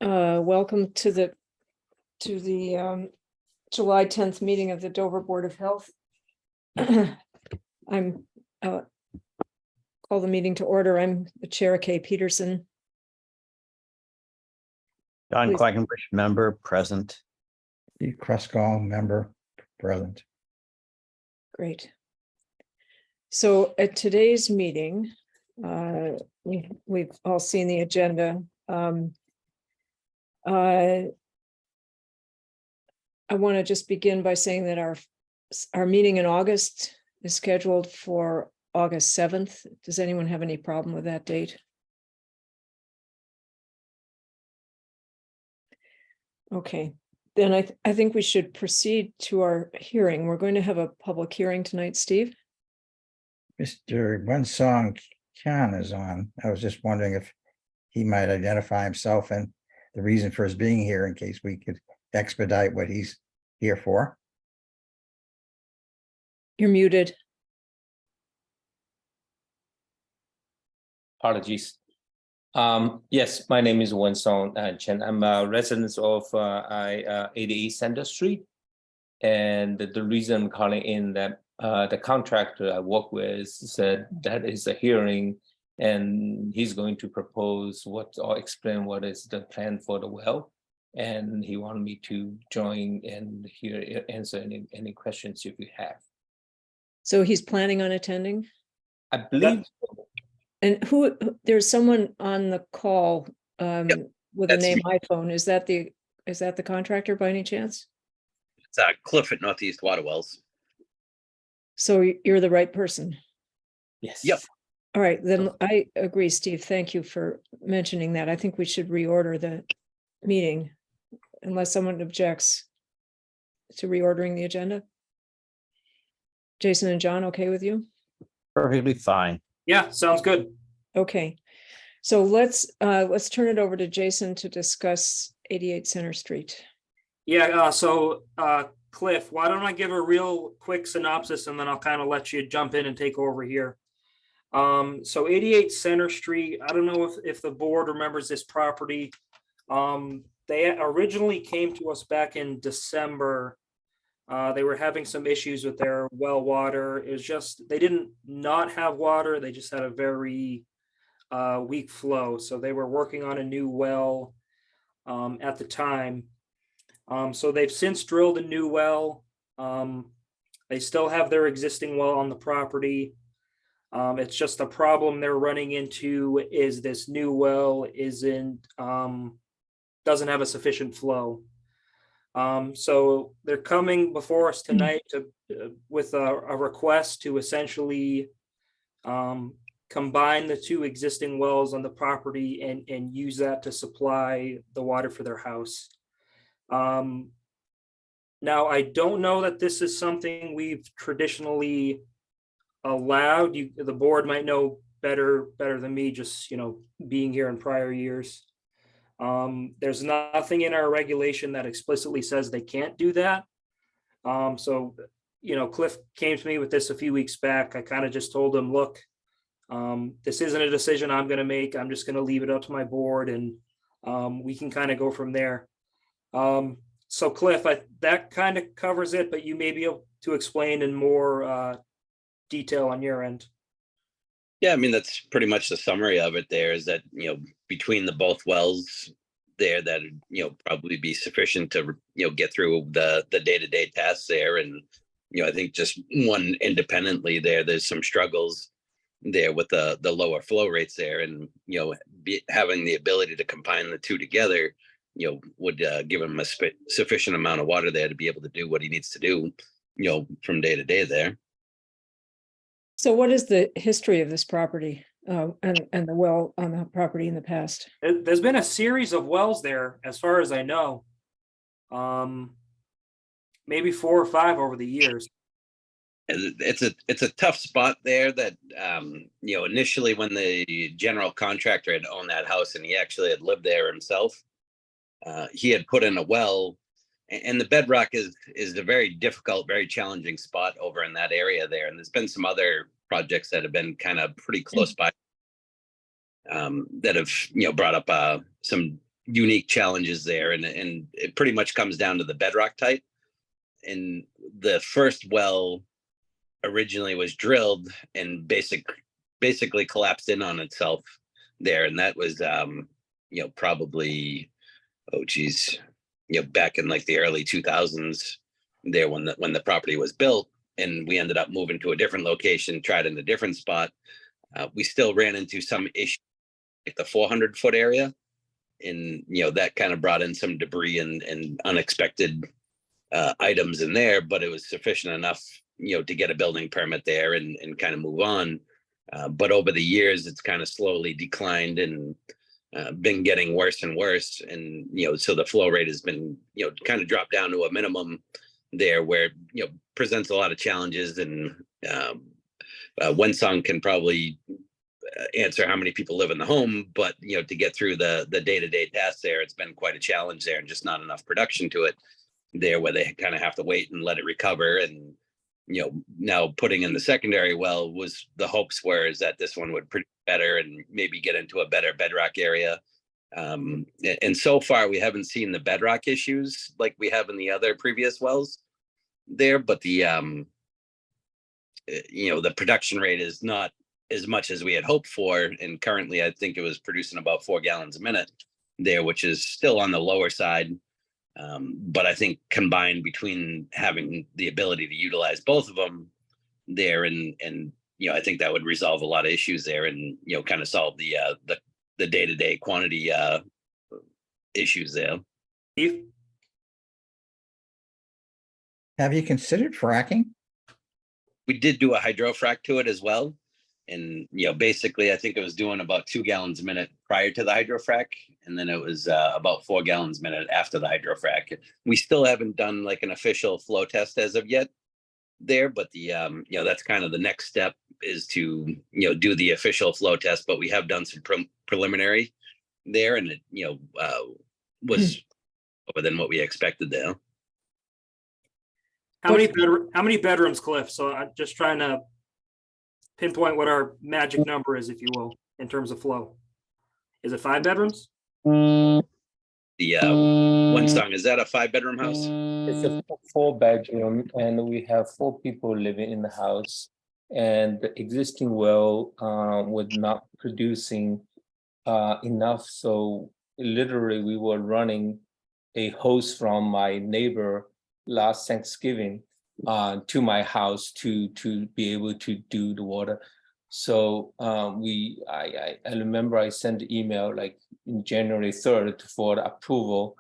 Welcome to the July 10th meeting of the Dover Board of Health. I'm call the meeting to order. I'm the chair, Kay Peterson. John Please. Quackenbush, member, present. Steve Kruskal, member, present. Great. So at today's meeting, we've all seen the agenda. I want to just begin by saying that our meeting in August is scheduled for August 7th. Does anyone have any problem with that date? Okay, then I think we should proceed to our hearing. We're going to have a public hearing tonight, Steve. Mr. Wensong Khan is on. I was just wondering if he might identify himself and the reason for his being here in case we could expedite what he's here for. You're muted. Apologies. Yes, my name is Wensong Chen. I'm a resident of 88 Center Street. And the reason I'm calling in that the contractor I work with said that is a hearing and he's going to propose or explain what is the plan for the well. And he wanted me to join and answer any questions if you have. So he's planning on attending? I believe. And there's someone on the call with a name iPhone. Is that the contractor by any chance? It's Cliff at Northeast Water Wells. So you're the right person. Yes. Yep. All right, then I agree, Steve. Thank you for mentioning that. I think we should reorder the meeting unless someone objects to reordering the agenda. Jason and John, okay with you? Perfectly fine. Yeah, sounds good. Okay, so let's turn it over to Jason to discuss 88 Center Street. Yeah, Cliff, why don't I give a real quick synopsis and then I'll kind of let you jump in and take over here. So 88 Center Street, I don't know if the board remembers this property. They originally came to us back in December. They were having some issues with their well water. It was just, they didn't not have water. They just had a very weak flow. So they were working on a new well at the time. So they've since drilled a new well. They still have their existing well on the property. It's just a problem they're running into is this new well doesn't have a sufficient flow. So they're coming before us tonight with a request to essentially combine the two existing wells on the property and use that to supply the water for their house. Now, I don't know that this is something we've traditionally allowed. The board might know better than me, just being here in prior years. There's nothing in our regulation that explicitly says they can't do that. So Cliff came to me with this a few weeks back. I kind of just told him, look, this isn't a decision I'm going to make. I'm just going to leave it up to my board and we can kind of go from there. So Cliff, that kind of covers it, but you may be able to explain in more detail on your end. Yeah, I mean, that's pretty much the summary of it there is that, between the both wells there that, probably be sufficient to, get through the day-to-day tasks there. And, I think just one independently there's some struggles there with the lower flow rates there and, having the ability to combine the two together, would give him a sufficient amount of water there to be able to do what he needs to do, from day to day there. So what is the history of this property and the well on the property in the past? There's been a series of wells there, as far as I know. Maybe 4 or 5 over the years. It's a tough spot there that, initially when the general contractor had owned that house and he actually had lived there himself, he had put in a well. And the bedrock is a very difficult, very challenging spot over in that area there. And there's been some other projects that have been kind of pretty close by that have, brought up some, unique challenges there, and it pretty much comes down to the bedrock type. And the first well originally was drilled and basically collapsed in on itself there, and that was probably, oh geez, back in like the early 2000s there, when the property was built, and we ended up moving to a different location, tried in a different spot. We still ran into some issue like the 400-foot area, and that kind of brought in some debris and unexpected items in there, but it was sufficient enough to get a building permit there and kind of move on. But over the years it's kind of slowly declined and been getting worse and worse, and so the flow rate has been kind of dropped down to a minimum there, where presents a lot of challenges. And Wensong can probably answer how many people live in the home, but to get through the day-to-day tasks there, it's been quite a challenge there, and just not enough production to it there, where they kind of have to wait and let it recover. And now putting in the secondary well, was the hopes were is that this one would produce better and maybe get into a better bedrock area. And so far we haven't seen the bedrock issues like we have in the other previous wells there, but the the production rate is not as much as we had hoped for. And currently I think it was producing about 4 gallons a minute there, which is still on the lower side. But I think combined between having the ability to utilize both of them there, and I think that would resolve a lot of issues there, and kind of solve the day-to-day quantity issues there. Steve? Have you considered fracking? We did do a hydrofrac to it as well. And, basically I think it was doing about 2 gallons a minute prior to the hydrofrac. And then it was about 4 gallons a minute after the hydrofrac. We still haven't done like an official flow test as of yet there, but the, that's kind of the next step, is to, do the official flow test. But we have done some preliminary there, and it, was lower than what we expected there. How many bedrooms, Cliff? So I'm just trying to pinpoint what our magic number is, if you will, in terms of flow. Is it 5 bedrooms? The Wensong, is that a 5-bedroom house? It's a 4-bedroom, and we have 4 people living in the house. And the existing well was not producing enough, so literally we were running a hose from my neighbor last Thanksgiving to my house to be able to do the water. So I remember I sent an email like in January 3rd for the approval.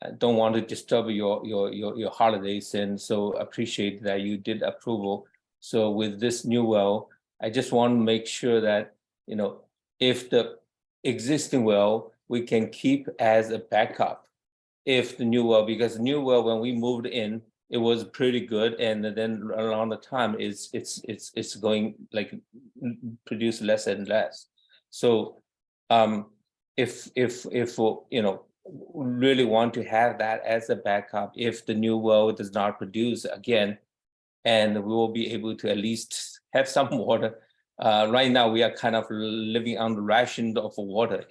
I don't want to disturb your holidays, and so appreciate that you did approval. So with this new well, I just want to make sure that if the existing well we can keep as a backup, if the new well, because the new well, when we moved in, it was pretty good, and then around the time it's going like produce less and less. So if really want to have that as a backup, if the new well does not produce again, and we will be able to at least have some water. Right now we are kind of living on the ration of water.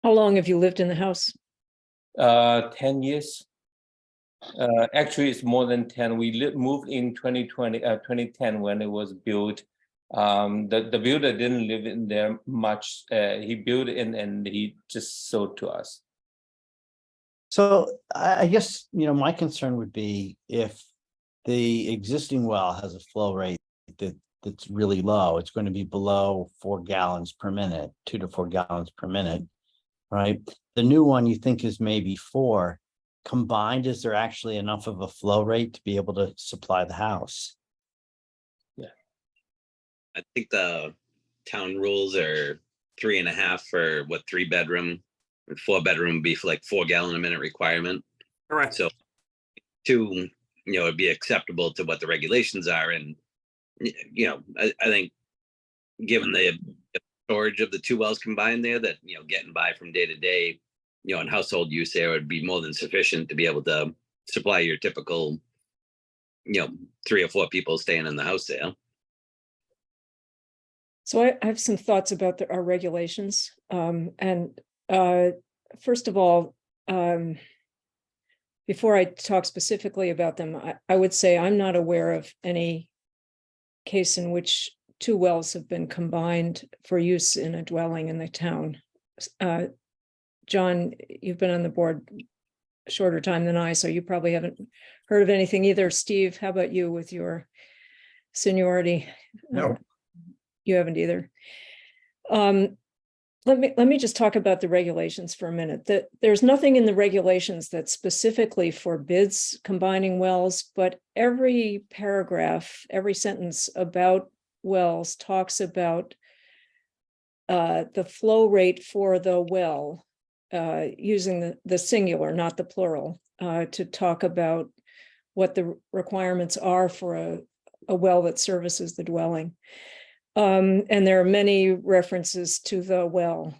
How long have you lived in the house? 10 years. Actually, it's more than 10. We moved in 2010 when it was built. The builder didn't live in there much. He built in and he just sold to us. So I guess, my concern would be if the existing well has a flow rate that's really low, it's going to be below 4 gallons per minute, 2 to 4 gallons per minute, right? The new one you think is maybe 4. Combined, is there actually enough of a flow rate to be able to supply the house? Yeah. I think the town rules are 3.5 for 3-bedroom. 4-bedroom would be for like 4 gallon a minute requirement. Correct. So 2, it'd be acceptable to what the regulations are. And, I think given the storage of the 2 wells combined there, that, getting by from day to day, and household use there would be more than sufficient to be able to supply your typical, 3 or 4 people staying in the house there. So I have some thoughts about our regulations. And first of all, before I talk specifically about them, I would say I'm not aware of any case in which two wells have been combined for use in a dwelling in the town. John, you've been on the board a shorter time than I, so you probably haven't heard of anything either. Steve, how about you with your seniority? No. You haven't either. Let me just talk about the regulations for a minute. That there's nothing in the regulations that specifically forbids combining wells, but every paragraph, every sentence about wells talks about the flow rate for the well, using the singular, not the plural, to talk about what the requirements are for a well that services the dwelling. And there are many references to the well.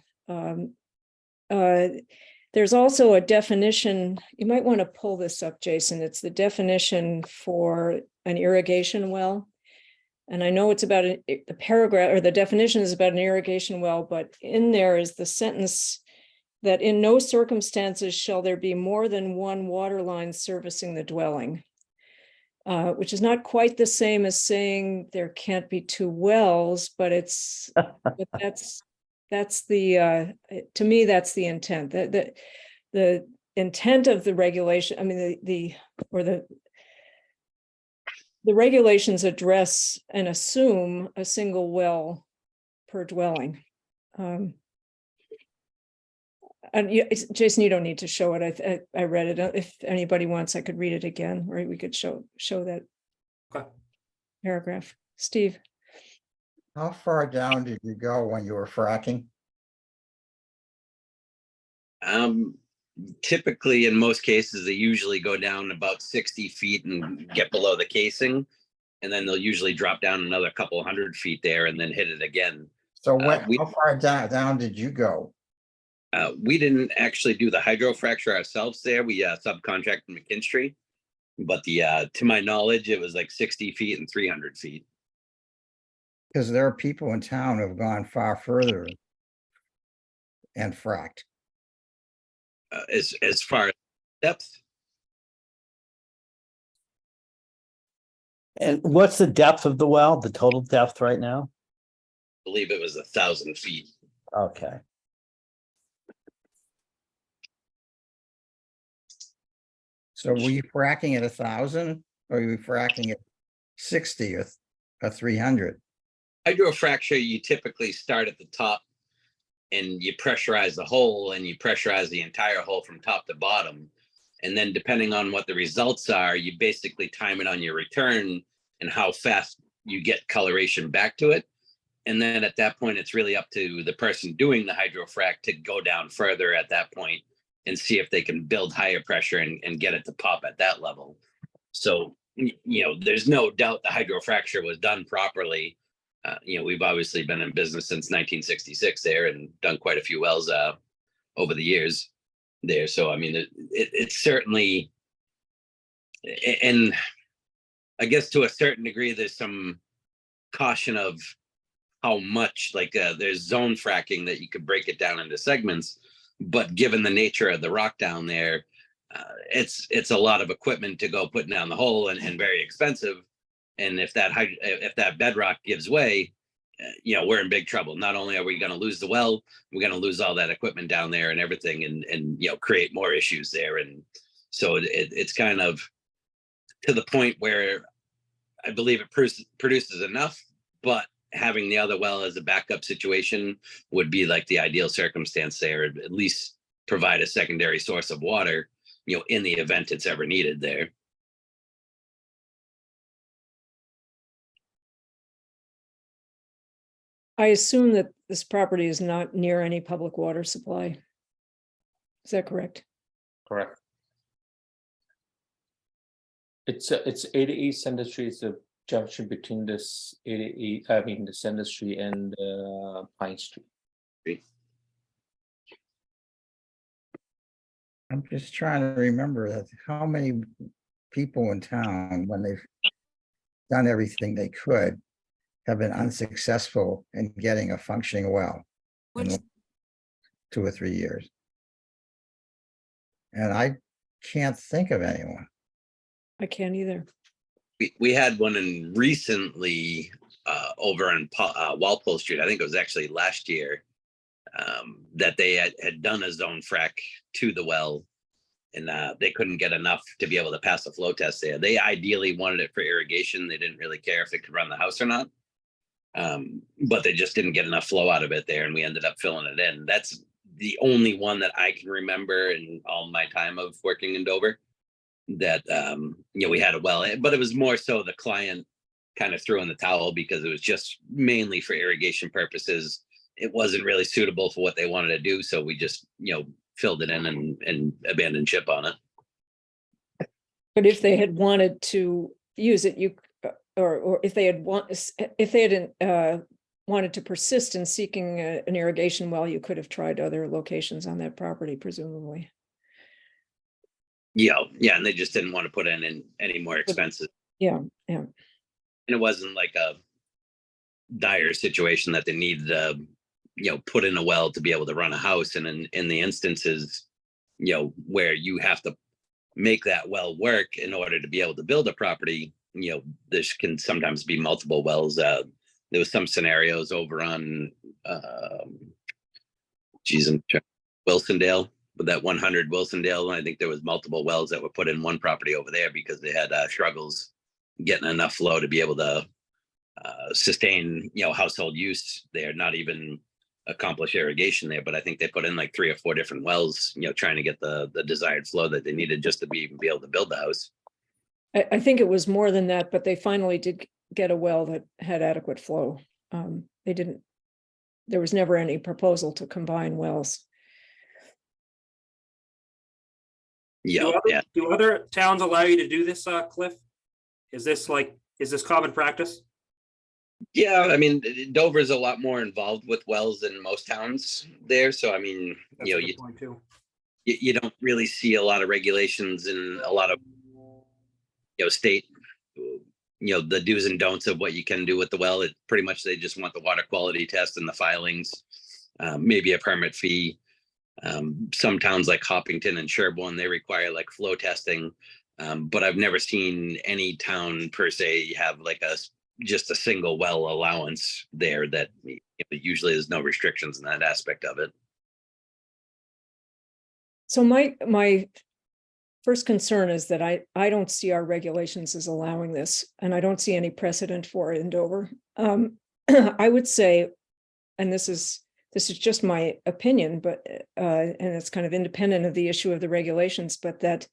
There's also a definition, you might want to pull this up, Jason. It's the definition for an irrigation well. And I know it's about the paragraph, or the definition is about an irrigation well, but in there is the sentence that in no circumstances shall there be more than one water line servicing the dwelling. Which is not quite the same as saying there can't be two wells, but it's, but that's the, to me, that's the intent. The intent of the regulation, I mean, the regulations address and assume a single well per dwelling. And Jason, you don't need to show it. I read it. If anybody wants, I could read it again, or we could show that Okay. paragraph. Steve, How far down did you go when you were fracking? Typically, in most cases, they usually go down about 60 feet and get below the casing. And then they'll usually drop down another couple 100 feet there and then hit it again. So we- how far down did you go? We didn't actually do the hydrofracture ourselves there. We subcontracted McKinstry. But to my knowledge, it was like 60 feet and 300 feet. Because there are people in town who have gone far further and fracked. As far as depth, And what's the depth of the well, the total depth right now? I believe it was 1,000 feet. Okay. So were you fracking at 1,000 or were you fracking at 60 or 300? Hydrofracture, you typically start at the top and you pressurize the hole and you pressurize the entire hole from top to bottom. And then depending on what the results are, you basically time it on your return and how fast you get coloration back to it. And then at that point, it's really up to the person doing the hydrofrac to go down further at that point and see if they can build higher pressure and get it to pop at that level. So, there's no doubt the hydrofracture was done properly. We've obviously been in business since 1966 there and done quite a few wells over the years there. So, I mean, it's certainly, and I guess to a certain degree, there's some caution of how much, like there's zone fracking that you could break it down into segments. But given the nature of the rock down there, it's a lot of equipment to go putting down the hole and very expensive. And if that bedrock gives way, we're in big trouble. Not only are we going to lose the well, we're going to lose all that equipment down there and everything, and create more issues there. And so it's kind of to the point where I believe it produces enough, but having the other well as a backup situation would be like the ideal circumstance there, at least provide a secondary source of water, in the event it's ever needed there. I assume that this property is not near any public water supply. Is that correct? Correct. It's 88 Center Street. It's a junction between this the Center Street and Pine Street. I'm just trying to remember that how many people in town, when they've done everything they could, have been unsuccessful in getting a functioning well in What's- 2 or 3 years. And I can't think of anyone. I can't either. We had one in recently over on Walpole Street. I think it was actually last year that they had done a zone frac to the well, and they couldn't get enough to be able to pass the flow test there. They ideally wanted it for irrigation. They didn't really care if it could run the house or not. But they just didn't get enough flow out of it there, and we ended up filling it in. That's the only one that I can remember in all my time of working in Dover that we had a well, but it was more so the client kind of threw in the towel because it was just mainly for irrigation purposes. It wasn't really suitable for what they wanted to do, so we just filled it in and abandoned ship on it. But if they had wanted to use it, or if they had wanted to persist in seeking an irrigation well, you could have tried other locations on that property, presumably. Yeah, and they just didn't want to put in any more expenses. Yeah. And it wasn't like a dire situation that they needed to, put in a well to be able to run a house. And in the instances, where you have to make that well work in order to be able to build a property, there can sometimes be multiple wells. There was some scenarios over on, Wilsondale, with that 100 Wilsondale. I think there was multiple wells that were put in one property over there because they had struggles getting enough flow to be able to sustain, household use there, not even accomplish irrigation there. But I think they put in like 3 or 4 different wells, trying to get the desired flow that they needed just to be able to build the house. I think it was more than that, but they finally did get a well that had adequate flow. There was never any proposal to combine wells. Yeah. Do other towns allow you to do this, Cliff? Is this common practice? Yeah, I mean, Dover's a lot more involved with wells than most towns there. So, I mean, That's a good point too. you don't really see a lot of regulations in a lot of, state, the do's and don'ts of what you can do with the well. It pretty much, they just want the water quality test and the filings, maybe a permit fee. Some towns like Hopkinton and Sherborne, they require like flow testing. But I've never seen any town per se have like just a single well allowance there that usually there's no restrictions in that aspect of it. So my first concern is that I don't see our regulations as allowing this, and I don't see any precedent for it in Dover. I would say, and this is just my opinion, but and it's kind of independent of the issue of the regulations, but that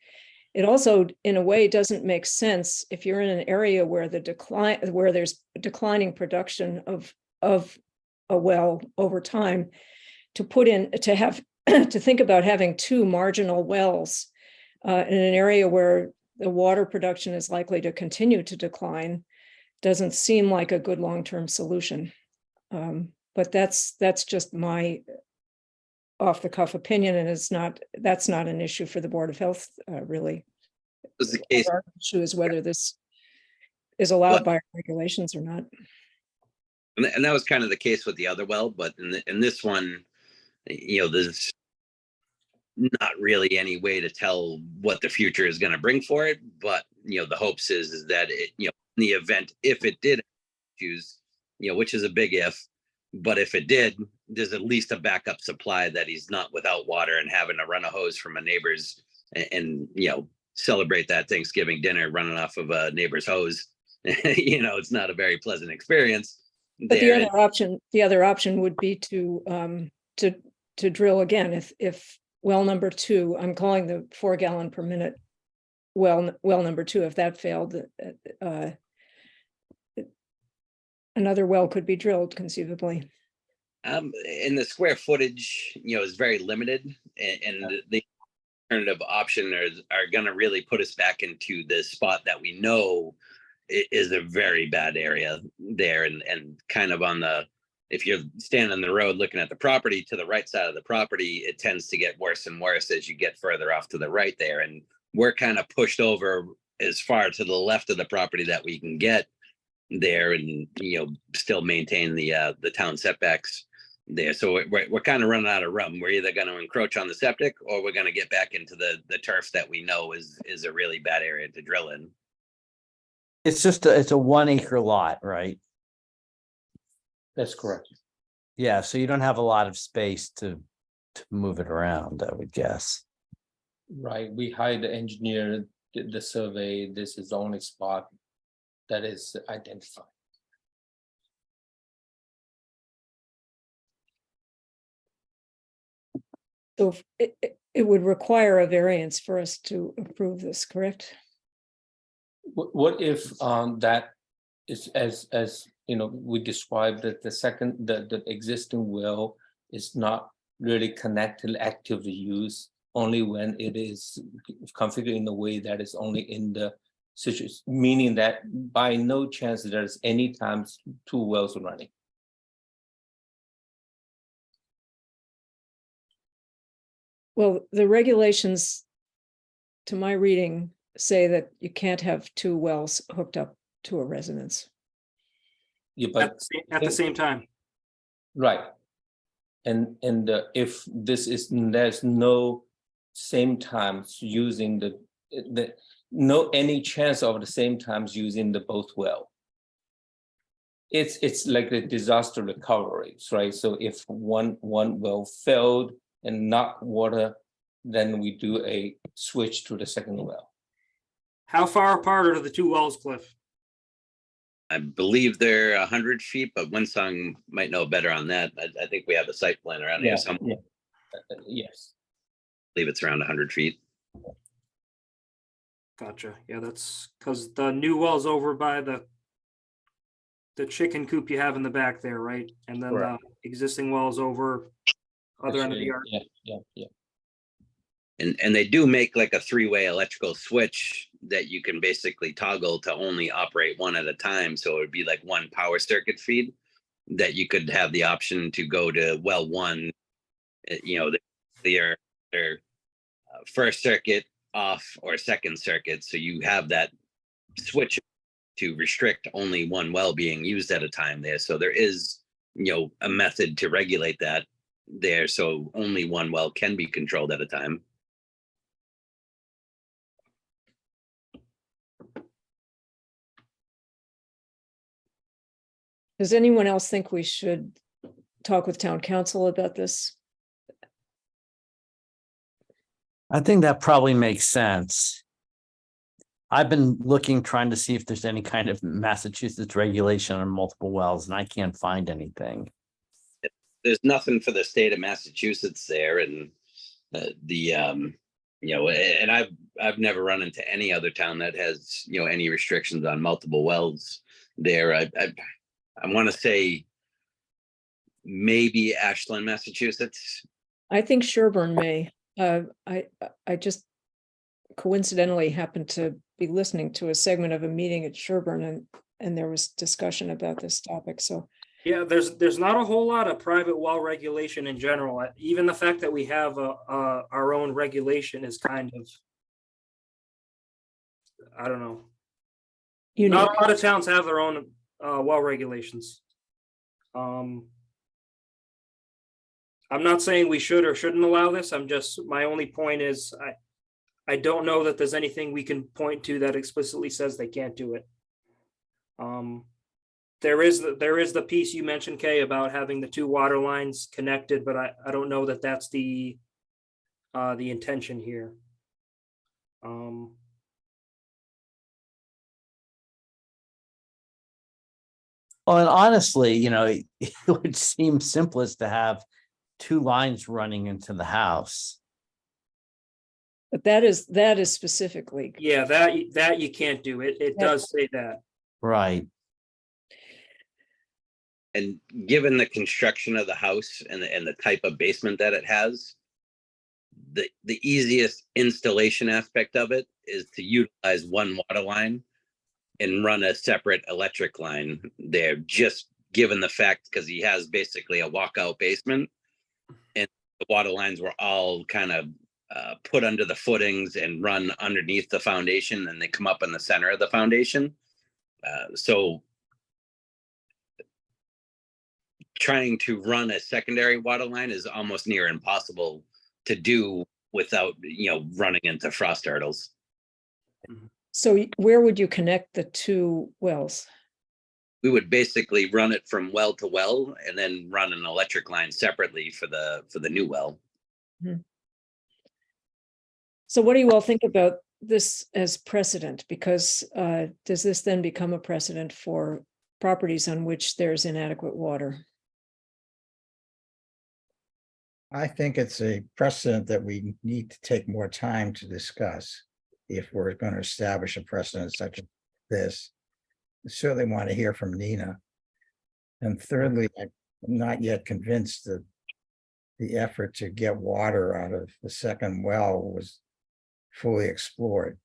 it also, in a way, doesn't make sense if you're in an area where there's declining production of a well over time, to think about having 2 marginal wells in an area where the water production is likely to continue to decline. Doesn't seem like a good long-term solution. But that's just my off-the-cuff opinion, and that's not an issue for the Board of Health, really. Was the case. Our issue is whether this is allowed by our regulations or not. And that was kind of the case with the other well, but in this one, there's not really any way to tell what the future is going to bring for it. But the hopes is that it, in the event, if it did choose, which is a big if, but if it did, there's at least a backup supply that he's not without water and having to run a hose from a neighbor's and celebrate that Thanksgiving dinner running off of a neighbor's hose. It's not a very pleasant experience. But the other option would be to drill again. If well number 2, I'm calling the 4 gallon per minute well number 2, if that failed, another well could be drilled conceivably. And the square footage, is very limited, and the alternative option are going to really put us back into the spot that we know is a very bad area there, and kind of if you're standing on the road looking at the property, to the right side of the property, it tends to get worse and worse as you get further off to the right there. And we're kind of pushed over as far to the left of the property that we can get. there and, still maintain the town setbacks there. So we're kind of running out of room. We're either going to encroach on the septic or we're going to get back into the turf that we know is a really bad area to drill in. It's just, it's a 1 acre lot, right? That's correct. Yeah, so you don't have a lot of space to move it around, I would guess. Right, we hired the engineer, did the survey, this is the only spot that is identified. So it would require a variance for us to approve this, correct? What if that is as we described that the existing well is not really connected actively used only when it is configured in a way that is only in the situation, meaning that by no chance there's any times 2 wells running. Well, the regulations, to my reading, say that you can't have 2 wells hooked up to a residence. Yeah, At but at the same time. right. And if this is, there's no same times using the no any chance of the same times using the both well. It's like the disaster recoveries, right? So if one well failed and not water, then we do a switch to the second well. How far apart are the 2 wells, Cliff? I believe they're 100 feet, but Winsong might know better on that. I think we have a site plan around here. So I Yes. believe it's around 100 feet. Gotcha. Yeah, that's because the new well's over by the chicken coop you have in the back there, right? And then the Correct. existing well's over other end of the yard. Yeah. And they do make like a 3-way electrical switch that you can basically toggle to only operate one at a time. So it would be like one power circuit feed that you could have the option to go to well 1, their first circuit off or second circuit. So you have that switch to restrict only one well being used at a time there. So there is, a method to regulate that there. So only one well can be controlled at a time. Does anyone else think we should talk with town council about this? I think that probably makes sense. I've been looking, trying to see if there's any kind of Massachusetts regulation on multiple wells, and I can't find anything. There's nothing for the state of Massachusetts there, and and I've never run into any other town that has any restrictions on multiple wells there. I want to say maybe Ashland, Massachusetts. I think Sherburne may. I just coincidentally happened to be listening to a segment of a meeting at Sherburne, and there was discussion about this topic. So Yeah, there's not a whole lot of private well regulation in general. Even the fact that we have our own regulation is kind of, I don't know. Not a lot of towns have their own well regulations. I'm not saying we should or shouldn't allow this. My only point is I don't know that there's anything we can point to that explicitly says they can't do it. There is the piece you mentioned, Kay, about having the 2 water lines connected, but I don't know that that's the intention here. Well, and honestly, it would seem simplest to have 2 lines running into the house. but that is specifically, Yeah, that you can't do. It does say that. Right. And given the construction of the house and the type of basement that it has, the easiest installation aspect of it is to utilize one water line and run a separate electric line there, just given the fact, because he has basically a walkout basement and the water lines were all kind of put under the footings and run underneath the foundation, and they come up in the center of the foundation. So trying to run a secondary water line is almost near impossible to do without, running into frost hurdles. So where would you connect the two wells? We would basically run it from well to well and then run an electric line separately for the new well. So what do you all think about this as precedent? Because does this then become a precedent for properties on which there's inadequate water? I think it's a precedent that we need to take more time to discuss if we're going to establish a precedent such as this. I certainly want to hear from Nina. And thirdly, I'm not yet convinced that the effort to get water out of the second well was fully explored.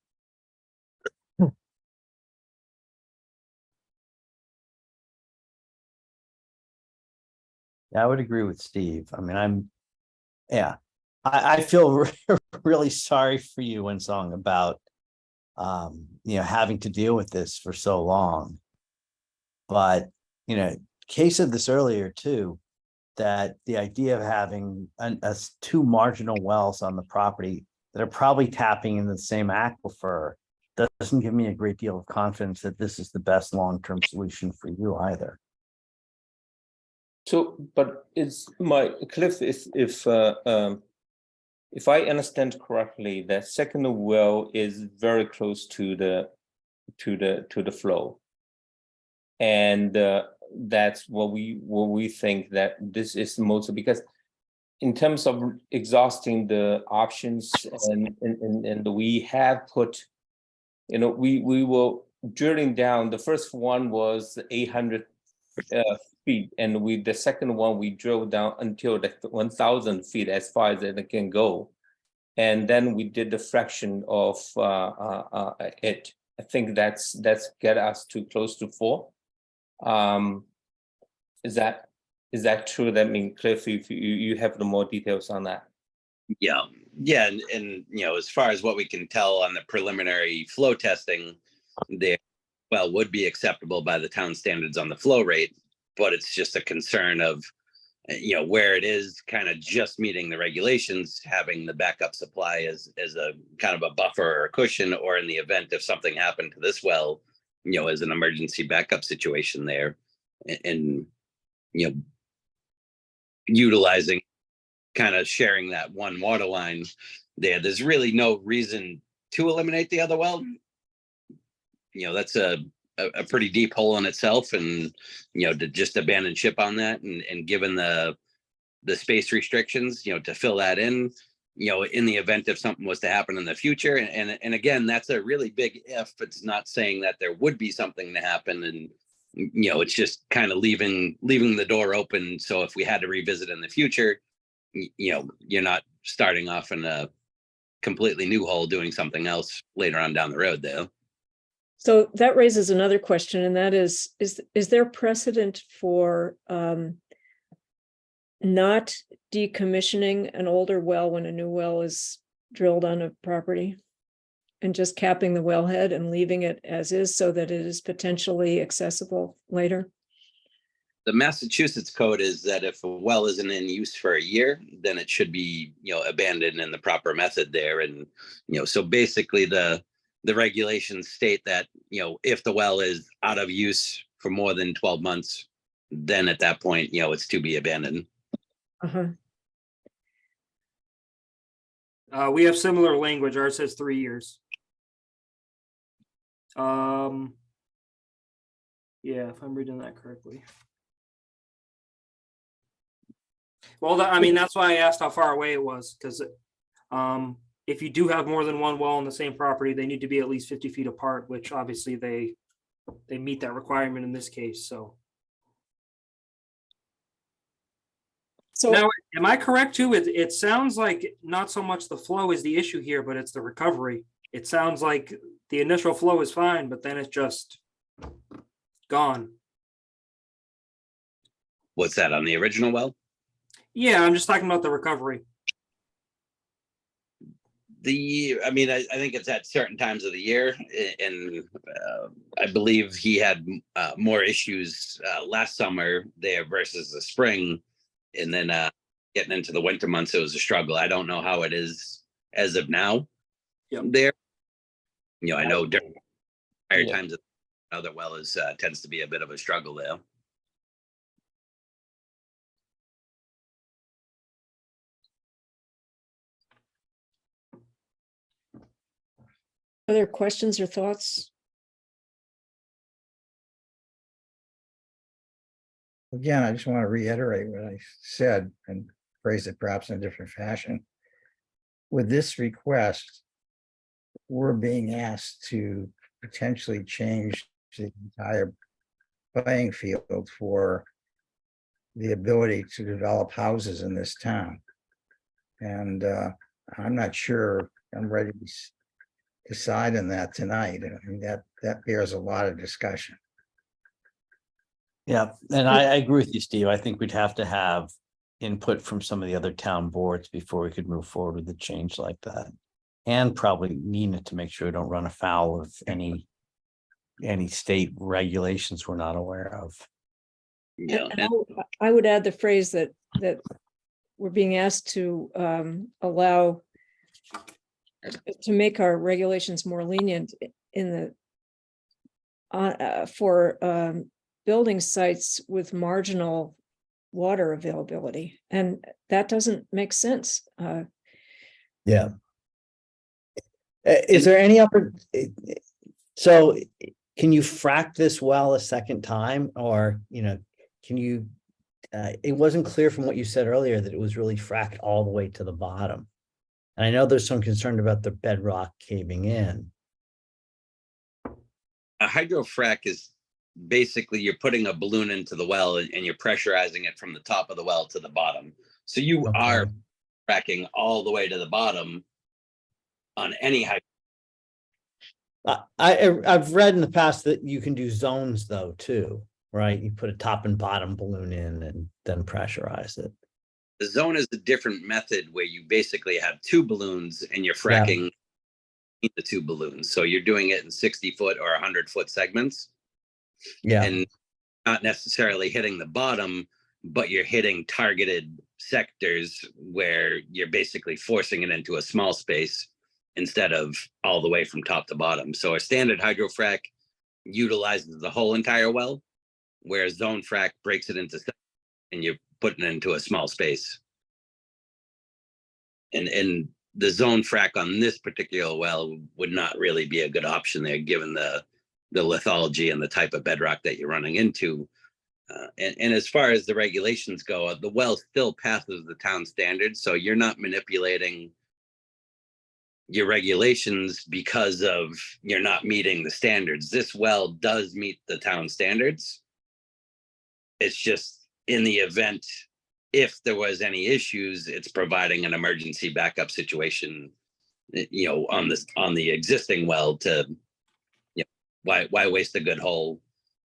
Yeah, I would agree with Steve. I mean, I feel really sorry for you, Winsong, about having to deal with this for so long. But, Kay said this earlier too, that the idea of having two marginal wells on the property that are probably tapping into the same aquifer doesn't give me a great deal of confidence that this is the best long-term solution for you either. So, but it's my Cliff is if I understand correctly, that second well is very close to the flow, and that's what we think that this is the most, because in terms of exhausting the options and we have put, we will drilling down. The first one was 800 feet, and the second one we drilled down until the 1,000 feet as far as it can go, and then we did the fraction of it. I think that's get us to close to 4. Is that true? That means, Cliff, if you have the more details on that. Yeah, and as far as what we can tell on the preliminary flow testing, the well would be acceptable by the town standards on the flow rate, but it's just a concern of where it is kind of just meeting the regulations, having the backup supply as a kind of a buffer or a cushion, or in the event if something happened to this well, as an emergency backup situation there, and utilizing, kind of sharing that one water line there. There's really no reason to eliminate the other well. That's a pretty deep hole in itself, and to just abandon ship on that, and given the space restrictions, to fill that in the event if something was to happen in the future. And again, that's a really big if. It's not saying that there would be something to happen, and it's just kind of leaving the door open, so if we had to revisit in the future, you're not starting off in a completely new hole doing something else later on down the road though. So that raises another question, and that is there precedent for not decommissioning an older well when a new well is drilled on a property, and just capping the wellhead and leaving it as is so that it is potentially accessible later? The Massachusetts code is that if a well isn't in use for a year, then it should be, abandoned in the proper method there. And, so basically the regulations state that, if the well is out of use for more than 12 months, then at that point, it's to be abandoned. We have similar language. Ours says 3 years. Yeah, if I'm reading that correctly. Well, that's why I asked how far away it was, because if you do have more than one well on the same property, they need to be at least 50 feet apart, which obviously they meet that requirement in this case. So now, am I correct too? It sounds like not so much the flow is the issue here, but it's the recovery. It sounds like the initial flow is fine, but then it's just gone. What's that, on the original well? Yeah, I'm just talking about the recovery. I mean, I think it's at certain times of the year, and I believe he had more issues last summer there versus the spring, and then getting into the winter months, it was a struggle. I don't know how it is as of now. Yep. There, I know during higher Yeah. times, other well is tends to be a bit of a struggle there. Other questions or thoughts? Again, I just want to reiterate what I said and phrase it perhaps in a different fashion. With this request, we're being asked to potentially change the entire playing field for the ability to develop houses in this town. And I'm not sure I'm ready to decide on that tonight. I mean, that bears a lot of discussion. Yeah, and I agree with you, Steve. I think we'd have to have input from some of the other town boards before we could move forward with a change like that. And probably Nina to make sure we don't run afoul of any state regulations we're not aware of. Yeah, And I would add the phrase that we're being asked to allow to make our regulations more lenient in the for building sites with marginal water availability, and that doesn't make sense. Yeah. Is there any so can you frack this well a second time, or, can you, it wasn't clear from what you said earlier that it was really fracked all the way to the bottom. And I know there's some concern about the bedrock caving in. a hydrofrac is basically you're putting a balloon into the well and you're pressurizing it from the top of the well to the bottom. So you are Okay. fracking all the way to the bottom on any hydro. I've read in the past that you can do zones though, too, right? You put a top and bottom balloon in and then pressurize it. The zone is a different method where you basically have two balloons and you're Yeah. fracking the two balloons. So you're doing it in 60-foot or 100-foot segments Yeah, and not necessarily hitting the bottom, but you're hitting targeted sectors where you're basically forcing it into a small space instead of all the way from top to bottom. So a standard hydrofrac utilizes the whole entire well, whereas zone frac breaks it into and you're putting it into a small space. And the zone frac on this particular well would not really be a good option there, given the lithology and the type of bedrock that you're running into. And as far as the regulations go, the well still passes the town standards, so you're not manipulating your regulations because of you're not meeting the standards. This well does meet the town standards. It's just in the event if there was any issues, it's providing an emergency backup situation, on the existing well to, why waste a good hole?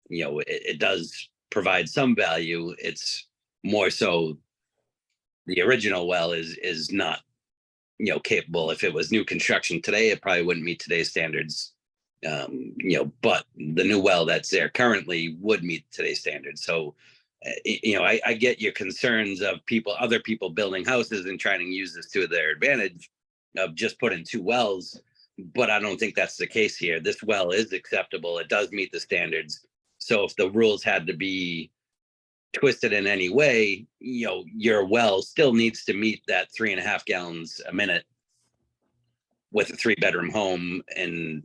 It does provide some value. It's more so the original well is not, capable. If it was new construction today, it probably wouldn't meet today's standards. But the new well that's there currently would meet today's standards. So, I get your concerns of other people building houses and trying to use this to their advantage of just putting two wells, but I don't think that's the case here. This well is acceptable. It does meet the standards. So if the rules had to be twisted in any way, your well still needs to meet that 3.5 gallons a minute with a 3-bedroom home. And,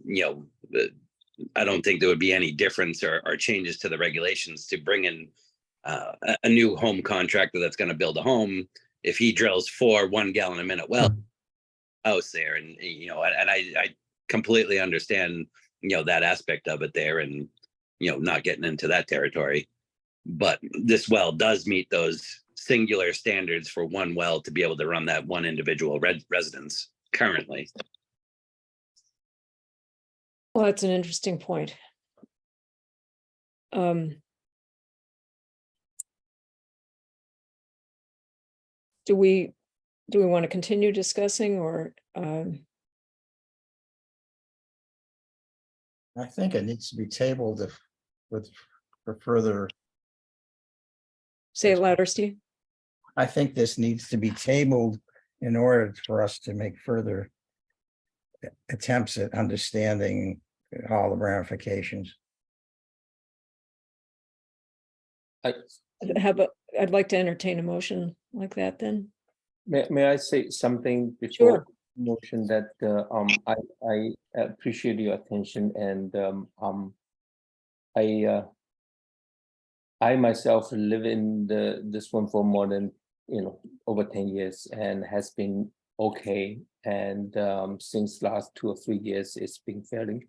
I don't think there would be any difference or changes to the regulations to bring in a new home contractor that's going to build a home. If he drills 4 1-gallon a minute well house there, and I completely understand that aspect of it there, and not getting into that territory, but this well does meet those singular standards for one well to be able to run that one individual residence currently. Well, that's an interesting point. Do we want to continue discussing, or I think it needs to be tabled for further. Say it louder, Steve. I think this needs to be tabled in order for us to make further attempts at understanding all the ramifications. I'd like to entertain a motion like that then. May I say something before Sure. motion that I appreciate your attention and I myself live in this one for more than over 10 years and has been okay, and since last 2 or 3 years it's been failing.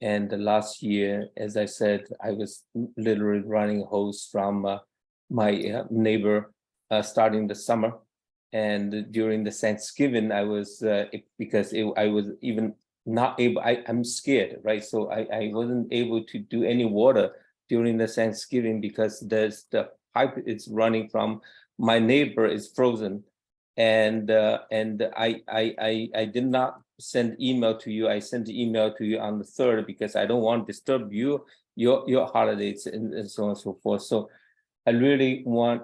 And the last year, as I said, I was literally running hose from my neighbor starting the summer. And during the Thanksgiving, I was I was even not able. I'm scared, right? So I wasn't able to do any water during the Thanksgiving because the pipe is running from my neighbor is frozen, and I did not send email to you. I sent the email to you on the 3rd because I don't want to disturb your holidays and so on and so forth. So I really want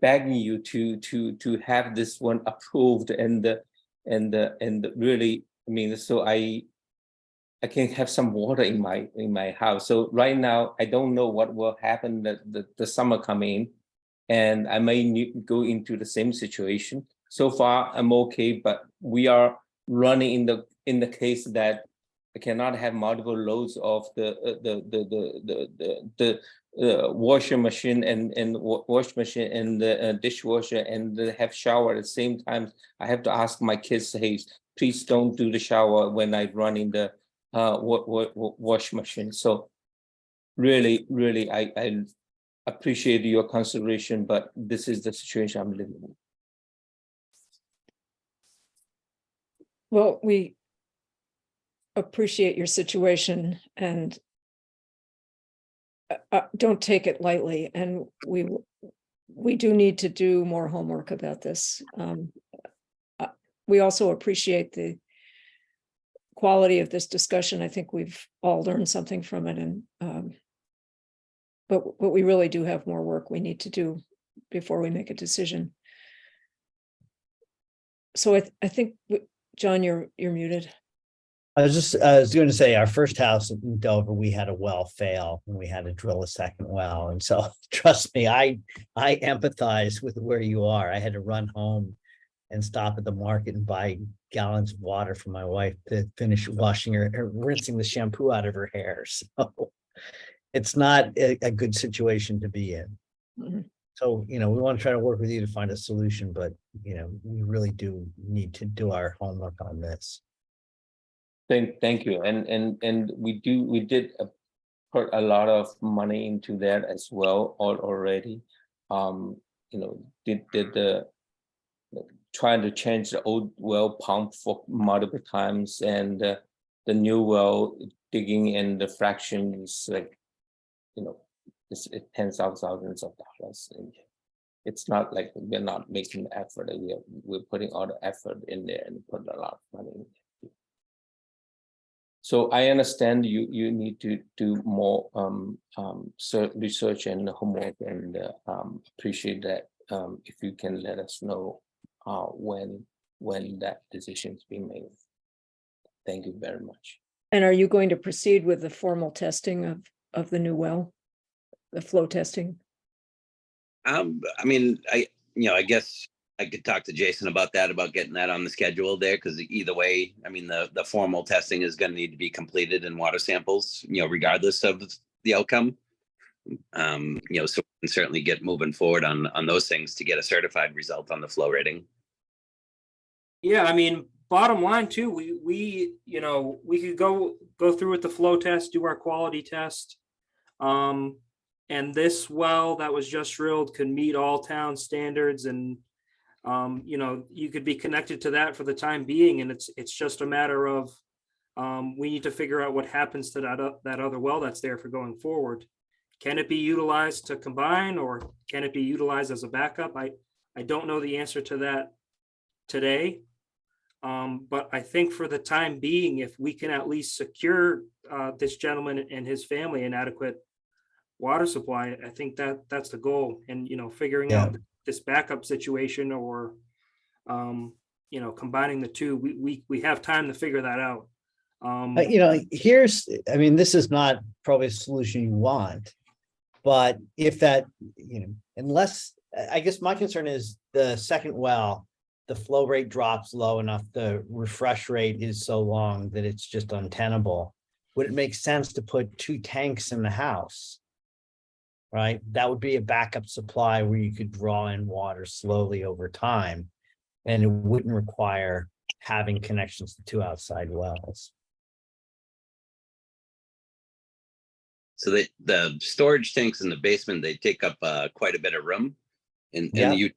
begging you to have this one approved and really, I mean, so I can have some water in my house. So right now I don't know what will happen the summer coming, and I may go into the same situation. So far I'm okay, but we are running in the case that I cannot have multiple loads of the washer machine and wash machine and the dishwasher and have shower at the same time. I have to ask my kids, hey, please don't do the shower when I run in the wash machine. So really I appreciate your consideration, but this is the situation I'm living in. Well, we appreciate your situation and don't take it lightly. And we do need to do more homework about this. We also appreciate the quality of this discussion. I think we've all learned something from it, and but we really do have more work we need to do before we make a decision. So I think, John, you're muted. I was going to say, our first house in Dover, we had a well fail and we had to drill a second well. And so trust me, I empathize with where you are. I had to run home and stop at the market and buy gallons of water for my wife to finish washing her, rinsing the shampoo out of her hair. So it's not a good situation to be in. Mhm. So, we want to try to work with you to find a solution, but, we really do need to do our homework on this. Thank you, and we did put a lot of money into that as well already. Did the trying to change the old well pump for multiple times, and the new well digging in the fraction is like, it's tens of thousands of dollars. And it's not like we're not making the effort. We're putting all the effort in there and putting a lot of money in there. So I understand you need to do more research and homework, and appreciate that. If you can let us know when that decision is being made. Thank you very much. And are you going to proceed with the formal testing of the new well, the flow testing? I mean, I guess I could talk to Jason about that, about getting that on the schedule there, because either way, I mean, the formal testing is going to need to be completed in water samples, regardless of the outcome. So we can certainly get moving forward on those things to get a certified result on the flow rating. Yeah, I mean, bottom line too, we could go through with the flow test, do our quality test. And this well that was just drilled could meet all town standards, and you could be connected to that for the time being, and it's just a matter of we need to figure out what happens to that other well that's there for going forward. Can it be utilized to combine, or can it be utilized as a backup? I don't know the answer to that today. But I think for the time being, if we can at least secure this gentleman and his family an adequate water supply. I think that's the goal. And, figuring Yeah. out this backup situation or, combining the two, we have time to figure that out. Here's, I mean, this is not probably a solution you want. But if that, unless, I guess my concern is the second well, the flow rate drops low enough, the refresh rate is so long that it's just untenable. Would it make sense to put 2 tanks in the house? Right? That would be a backup supply where you could draw in water slowly over time. And it wouldn't require having connections to 2 outside wells. So the storage tanks in the basement, they take up quite a bit of room, and Yeah. the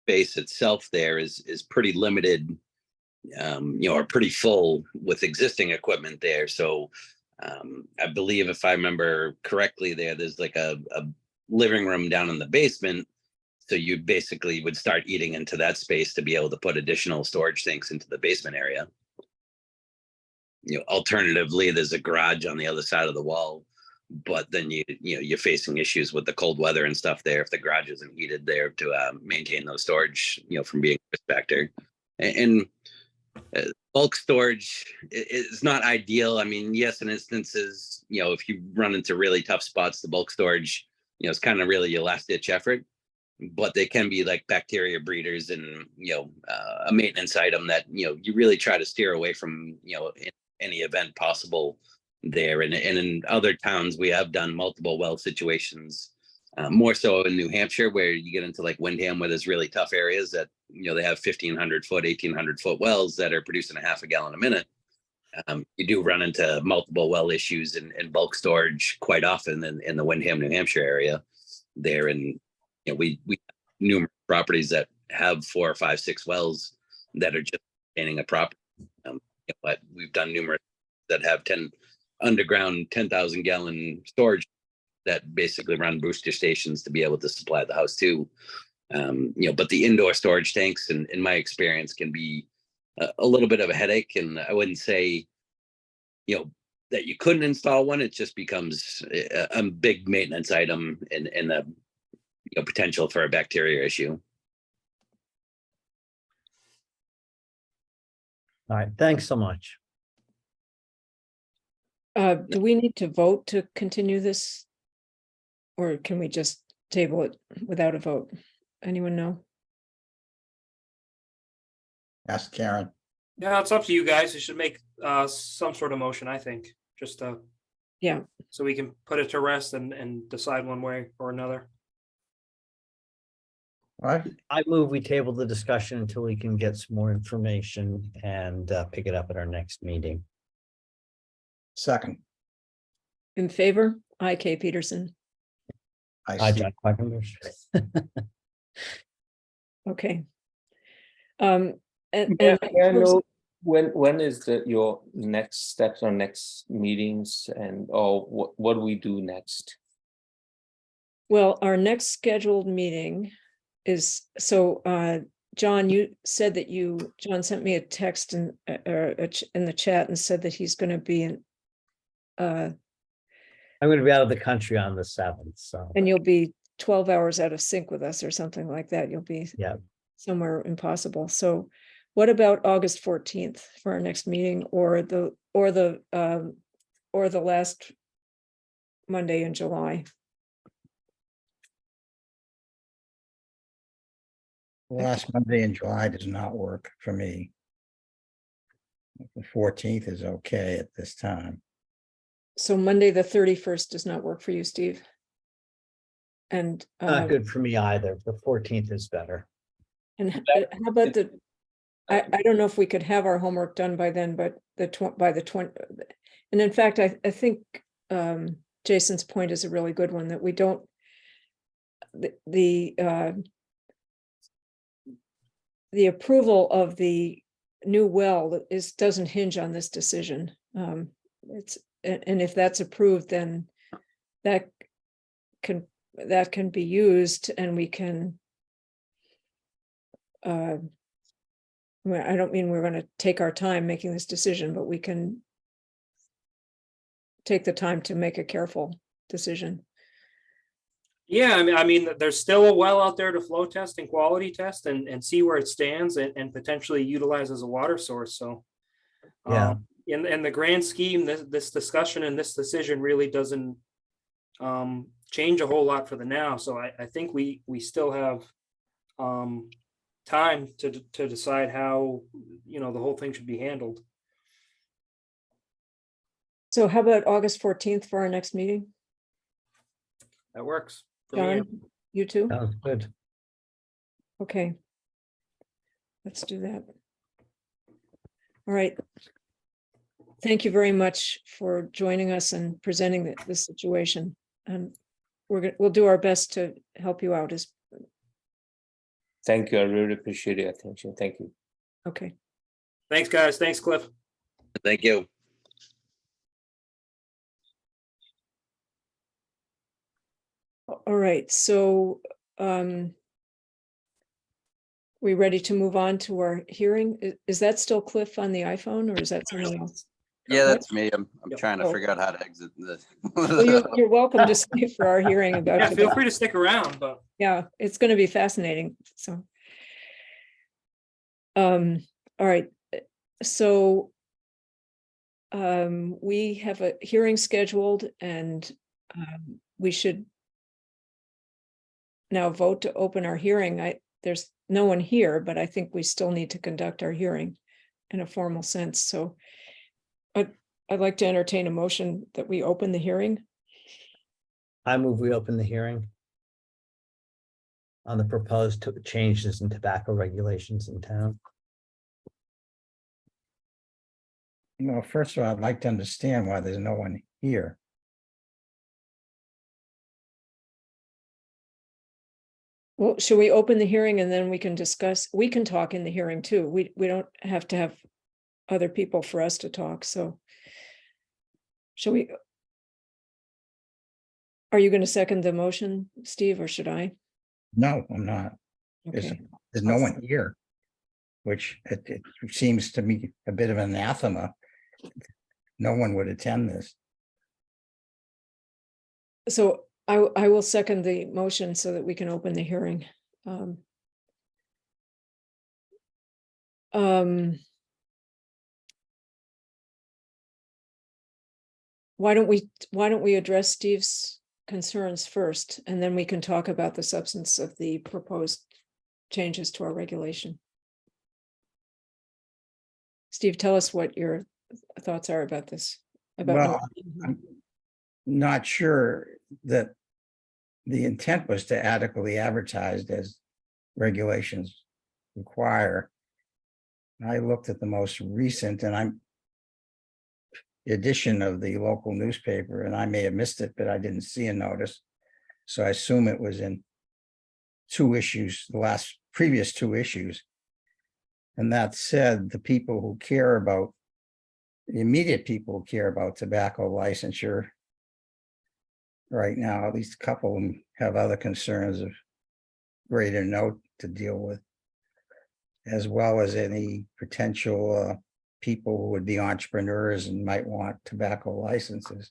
space itself there is pretty limited, or pretty full with existing equipment there. So I believe if I remember correctly, there's like a living room down in the basement. So you basically would start eating into that space to be able to put additional storage tanks into the basement area. Alternatively, there's a garage on the other side of the wall, but then you're facing issues with the cold weather and stuff there if the garage isn't heated there to maintain those storage, from being back there. And bulk storage is not ideal. I mean, yes, in instances, if you run into really tough spots, the bulk storage, it's kind of really your last ditch effort. But they can be like bacteria breeders and, a maintenance item that, you really try to steer away from, in any event possible there. And in other towns, we have done multiple well situations, more so in New Hampshire, where you get into like Windham, where there's really tough areas that, they have 1,500 foot, 1,800 foot wells that are producing a half a gallon a minute. You do run into multiple well issues and bulk storage quite often in the Windham, New Hampshire area there. And, we have numerous properties that have 4 or 5, 6 wells that are just maintaining a property. But we've done numerous that have 10 underground 10,000 gallon storage that basically run booster stations to be able to supply the house too. But the indoor storage tanks, in my experience, can be a little bit of a headache. And I wouldn't say, that you couldn't install one. It just becomes a big maintenance item and a potential for a bacteria issue. All right, thanks so much. Do we need to vote to continue this? Or can we just table it without a vote? Anyone know? Ask Karen. Yeah, it's up to you guys. You should make some sort of motion, I think, just Yeah, so we can put it to rest and decide one way or another. What? I move we table the discussion until we can get some more information and pick it up at our next meeting. Second. in favor? I, Kay Peterson. Hi, see. John Quackenbush. Okay. May I know when is your next steps or next meetings or what do we do next? Well, our next scheduled meeting is, John, you said that John sent me a text in the chat and said that he's going to be in, I'm going to be out of the country on the 7th, so. and you'll be 12 hours out of sync with us or something like that. You'll be Yeah. somewhere impossible. So what about August 14th for our next meeting, or the last Monday in July? Last Monday in July does not work for me. The 14th is okay at this time. So Monday, the 31st does not work for you, Steve? And Not good for me either. The 14th is better. and how about I don't know if we could have our homework done by then, but by the 20, and in fact, I think Jason's point is a really good one, that we don't, the approval of the new well doesn't hinge on this decision. And if that's approved, then that can be used, and we can, I don't mean we're going to take our time making this decision, but we can take the time to make a careful decision. Yeah, I mean, there's still a well out there to flow test and quality test and see where it stands and potentially utilize as a water source, so. Yeah. In the grand scheme, this discussion and this decision really doesn't change a whole lot for the now, so I think we still have time to decide how, the whole thing should be handled. So how about August 14th for our next meeting? That works for me. John, you too? Sounds good. Okay. Let's do that. All right. Thank you very much for joining us and presenting this situation. We'll do our best to help you out as, Thank you. I really appreciate your attention. Thank you. okay. Thanks, guys. Thanks, Cliff. Thank you. All right, so we ready to move on to our hearing? Is that still Cliff on the iPhone or is that someone else? Yeah, that's me. I'm Yep. trying to Oh. figure out how to exit this. Well, you're welcome to stay for our hearing about. Yeah, feel the- free to stick around, but Yeah, it's going to be fascinating, so. All right, so we have a hearing scheduled and we should now vote to open our hearing. There's no one here, but I think we still need to conduct our hearing in a formal sense, so I'd like to entertain a motion that we open the hearing. I move we open the hearing on the proposed changes in tobacco regulations in town. Well, first of all, I'd like to understand why there's no one here. Well, should we open the hearing and then we can discuss, we can talk in the hearing too. We don't have to have other people for us to talk, so. Shall we? Are you going to second the motion, Steve, or should I? No, I'm not. There's, Okay, there's no one here. Which it seems to me a bit of anathema. No one would attend this. so I will second the motion so that we can open the hearing. Why don't we address Steve's concerns first, and then we can talk about the substance of the proposed changes to our regulation. Steve, tell us what your thoughts are about this. Well, I'm not sure that the intent was to adequately advertise as regulations require. I looked at the most recent and edition of the local newspaper, and I may have missed it, but I didn't see a notice. So I assume it was in two issues, the previous two issues. And that said, the people who care about, the immediate people who care about tobacco licensure right now, at least a couple of them have other concerns of greater note to deal with, as well as any potential people who would be entrepreneurs and might want tobacco licenses.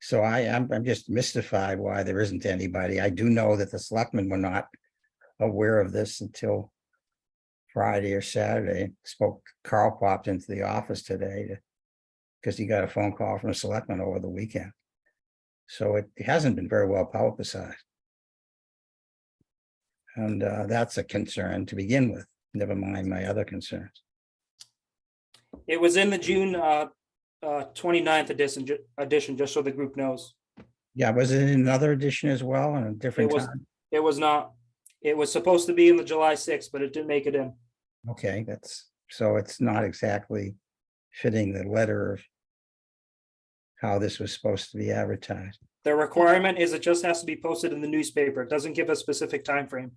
So I'm just mystified why there isn't anybody. I do know that the selectmen were not aware of this until Friday or Saturday. Carl popped into the office today because he got a phone call from a selectman over the weekend. So it hasn't been very well publicized. And that's a concern to begin with, never mind my other concerns. it was in the June 29th edition, just so the group knows. Yeah, was it in another edition as well on a different It was- time? It was not. It was supposed to be in the July 6th, but it didn't make it in. Okay, so it's not exactly fitting the letter of how this was supposed to be advertised. The requirement is it just has to be posted in the newspaper. It doesn't give a specific time frame.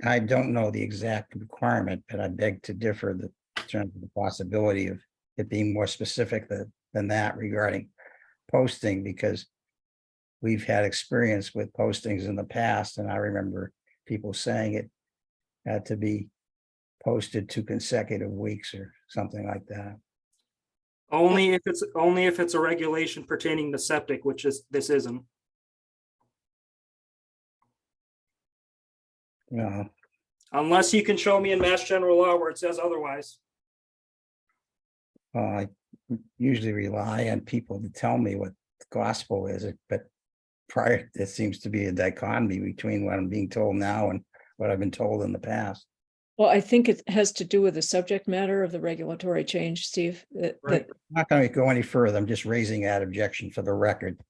I don't know the exact requirement, but I beg to differ in terms of the possibility of it being more specific than that regarding posting, because we've had experience with postings in the past, and I remember people saying it had to be posted 2 consecutive weeks or something like that. Only if it's a regulation pertaining to septic, which this isn't. No, Unless you can show me in Mass General Law where it says otherwise. I usually rely on people to tell me what the gospel is, but prior, there seems to be a dichotomy between what I'm being told now and what I've been told in the past. Well, I think it has to do with the subject matter of the regulatory change, Steve, that, Right. that, I'm not going to go any further. I'm just raising that objection for the record.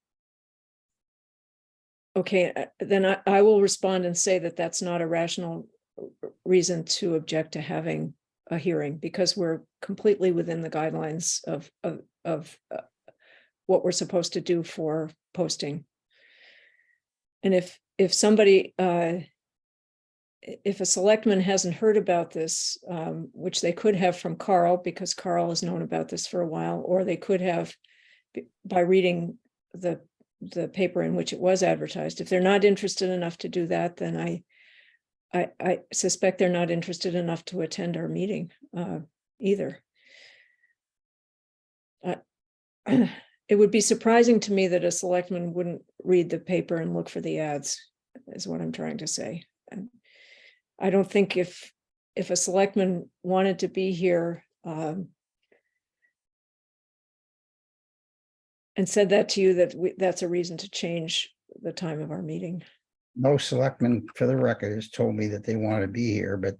okay, then I will respond and say that that's not a rational reason to object to having a hearing, because we're completely within the guidelines of what we're supposed to do for posting. And if somebody, if a selectman hasn't heard about this, which they could have from Carl, because Carl has known about this for a while, or they could have by reading the paper in which it was advertised. If they're not interested enough to do that, then I suspect they're not interested enough to attend our meeting either. It would be surprising to me that a selectman wouldn't read the paper and look for the ads, is what I'm trying to say. And I don't think if a selectman wanted to be here and said that to you, that's a reason to change the time of our meeting. No selectman, for the record, has told me that they want to be here, but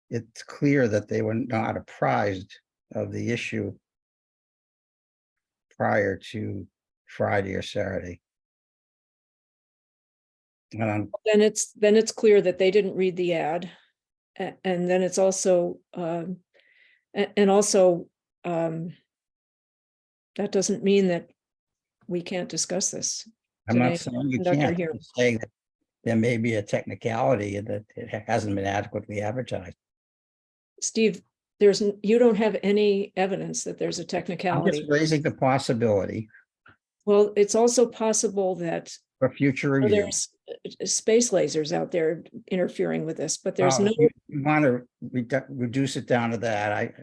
it's clear that they were not apprised of the issue prior to Friday or Saturday. And Then it's clear that they didn't read the ad. And then it's also, and also, that doesn't mean that we can't discuss this. I'm today. not saying you Conduct our can't, hearing. I'm saying that there may be a technicality that it hasn't been adequately advertised. Steve, you don't have any evidence that there's a I'm technicality. just raising the possibility Well, it's also possible that for future review. there's space lasers out there interfering with this, but there's Well, no, if you want to reduce it down to that,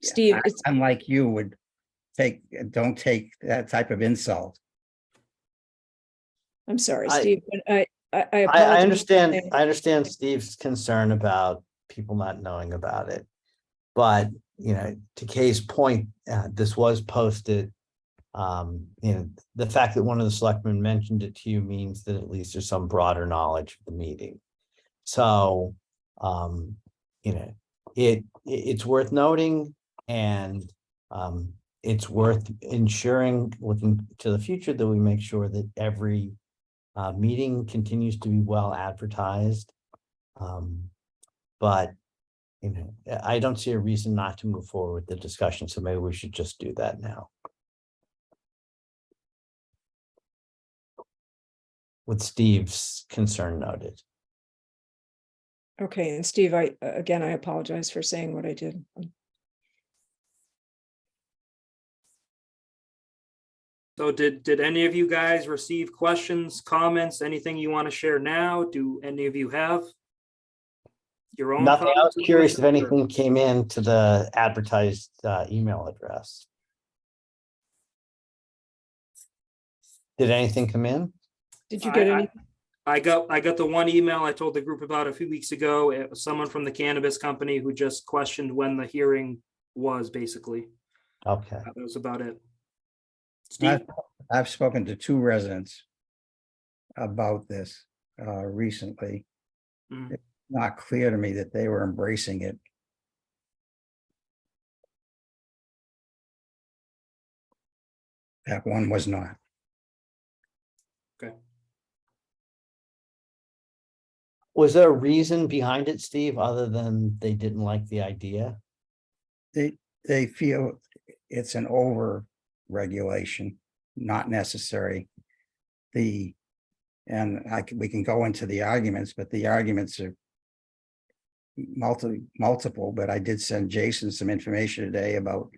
Steve, I, it's, unlike you, would don't take that type of insult. I'm sorry, I- Steve, but I I apologize. understand Steve's concern about people not knowing about it. But, to Kay's point, this was posted. The fact that one of the selectmen mentioned it to you means that at least there's some broader knowledge of the meeting. So, it's worth noting, and it's worth ensuring, looking to the future, that we make sure that every meeting continues to be well advertised. But I don't see a reason not to move forward with the discussion, so maybe we should just do that now. With Steve's concern noted. Okay, and Steve, I apologize for saying what I did. So did any of you guys receive questions, comments, anything you want to share now? Do any of you have your own? Nothing, I was comments or curious if questions, or- anything came in to the advertised email address. Did anything come in? Did you get any? I got the one email I told the group about a few weeks ago. It was someone from the cannabis company who just questioned when the hearing was, basically. Okay, That was about it. Steve? I've spoken to 2 residents about this recently. Mm. It's not clear to me that they were embracing it. That one was not. Okay. was there a reason behind it, Steve, other than they didn't like the idea? They feel it's an over regulation, not necessary. We can go into the arguments, but the arguments are multiple, but I did send Jason some information today about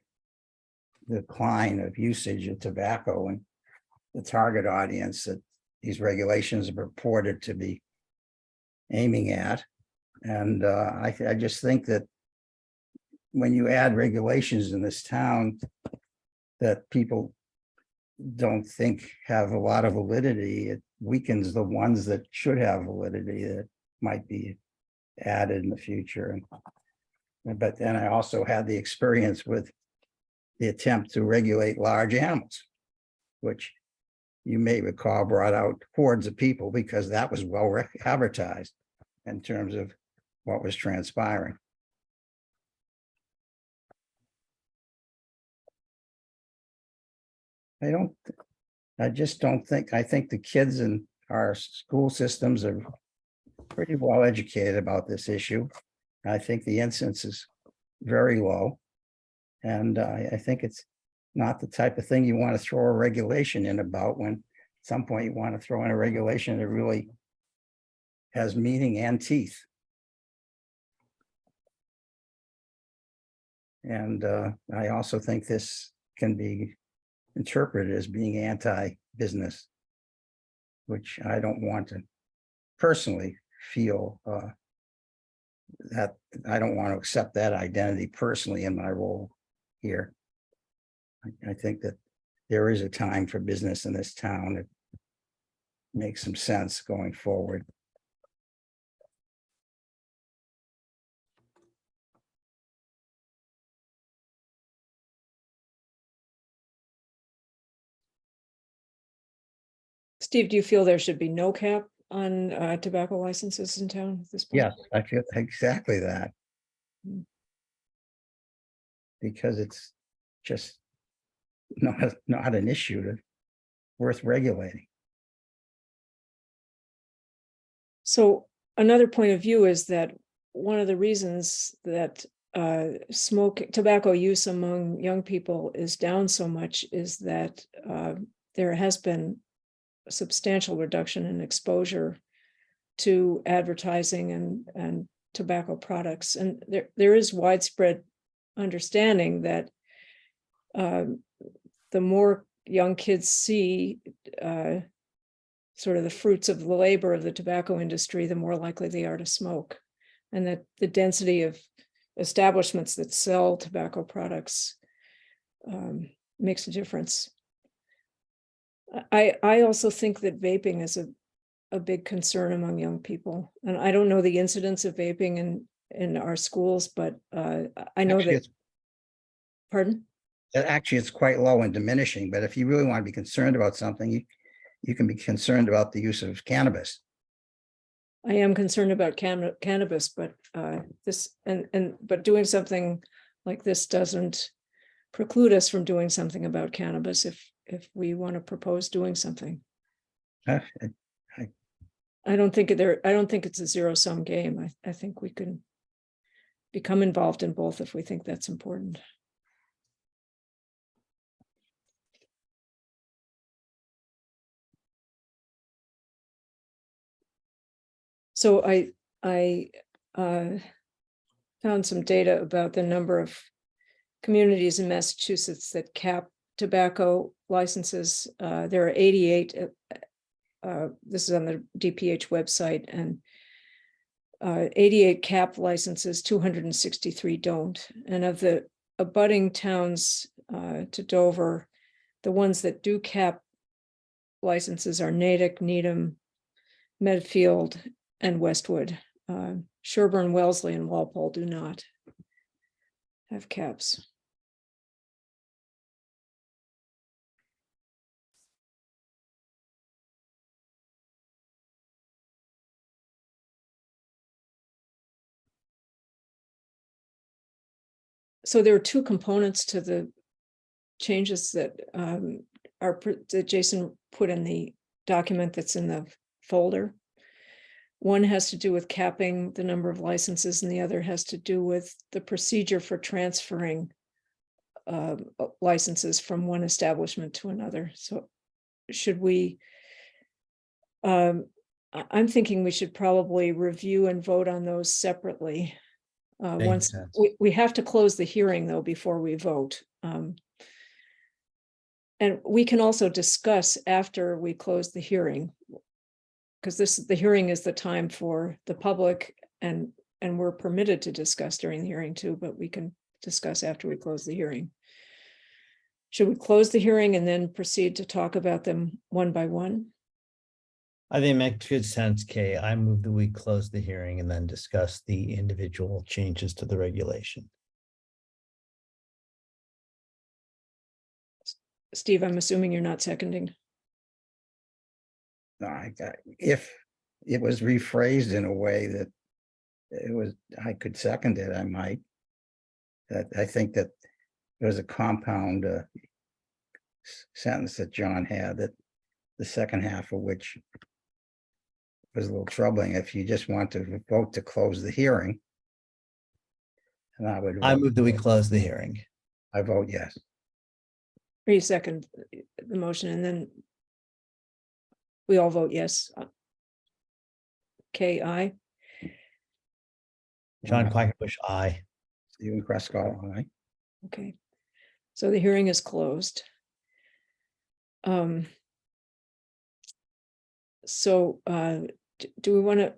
the decline of usage of tobacco and the target audience that these regulations are purported to be aiming at. And I just think that when you add regulations in this town that people don't think have a lot of validity, it weakens the ones that should have validity that might be added in the future. But then I also had the experience with the attempt to regulate large animals, which you may recall brought out hordes of people because that was well advertised in terms of what was transpiring. I just don't think, I think the kids in our school systems are pretty well educated about this issue. I think the incidence is very low. And I think it's not the type of thing you want to throw a regulation in about when at some point you want to throw in a regulation that really has meaning and teeth. And I also think this can be interpreted as being anti-business, which I don't want to personally feel that I don't want to accept that identity personally in my role here. I think that there is a time for business in this town. It makes some sense going forward. Steve, do you feel there should be no cap on tobacco licenses in town at this point? Yes, I feel exactly that. Because it's just not an issue worth regulating. So another point of view is that one of the reasons that tobacco use among young people is down so much is that there has been a substantial reduction in exposure to advertising and tobacco products. And there is widespread understanding that the more young kids see sort of the fruits of the labor of the tobacco industry, the more likely they are to smoke. And that the density of establishments that sell tobacco products makes a difference. I also think that vaping is a big concern among young people. And I don't know the incidence of vaping in our schools, but I know Actually, that, pardon? Actually, it's quite low and diminishing, but if you really want to be concerned about something, you can be concerned about the use of cannabis. I am concerned about cannabis, but but doing something like this doesn't preclude us from doing something about cannabis if we want to propose doing something. I don't think it's a zero-sum game. I think we can become involved in both if we think that's important. So I found some data about the number of communities in Massachusetts that cap tobacco licenses. There are 88. This is on the DPH website, and 88 cap licenses, 263 don't. And of the abutting towns to Dover, the ones that do cap licenses are Natick, Needham, Medfield, and Westwood. Sherburne, Wellesley, and Walpole do not have caps. So there are two components to the changes that that Jason put in the document that's in the folder. One has to do with capping the number of licenses, and the other has to do with the procedure for transferring licenses from one establishment to another. So should we, I'm thinking we should probably review and vote on those separately. Once we have to close the hearing though before we vote. And we can also discuss after we close the hearing, because the hearing is the time for the public and and we're permitted to discuss during the hearing too, but we can discuss after we close the hearing. Should we close the hearing and then proceed to talk about them one by one? I think it makes good sense, Kay. I move that we close the hearing and then discuss the individual changes to the regulation. Steve, I'm assuming you're not seconding. No, if it was rephrased in a way that I could second it, I might. That I think that there's a compound sentence that John had, that the second half of which was a little troubling. If you just want to vote to close the hearing, and I move that we close the hearing. I vote yes. Or you second the motion and then we all vote yes. Okay, aye. John Quackenbush, aye. Stephen Prescott, aye. Okay. So the hearing is closed. So do we want to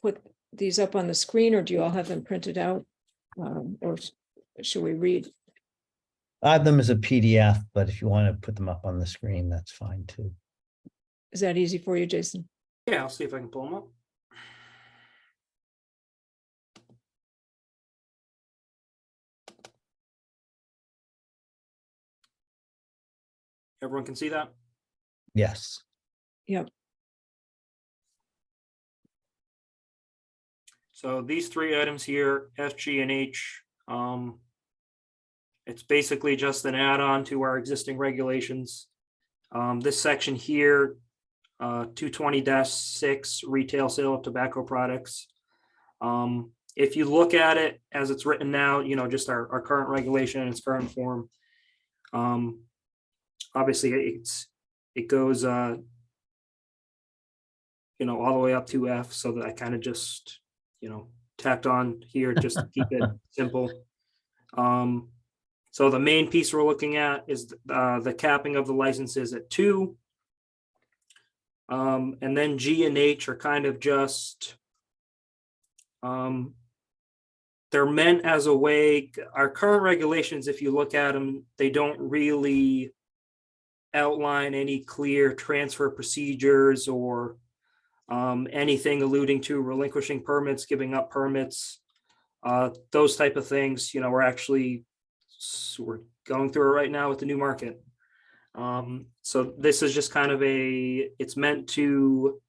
put these up on the screen, or do you all have them printed out? Or should we read? I have them as a PDF, but if you want to put them up on the screen, that's fine too. Is that easy for you, Jason? Yeah, I'll see if I can pull them up. Everyone can see that? Yes. Yep. So these three items here, F, G, and H, it's basically just an add-on to our existing regulations. This section here, 220-6, retail sale of tobacco products. If you look at it as it's written now, you know, just our current regulation in its current form, obviously it goes, you know, all the way up to F, so that I kind of just, you know, tacked on here just to keep it simple. So the main piece we're looking at is the capping of the licenses at 2. And then G and H are kind of just, they're meant as a way, our current regulations, if you look at them, they don't really outline any clear transfer procedures or anything alluding to relinquishing permits, giving up permits, those type of things. You know, we're going through it right now with the new market. So this is just kind of it's meant to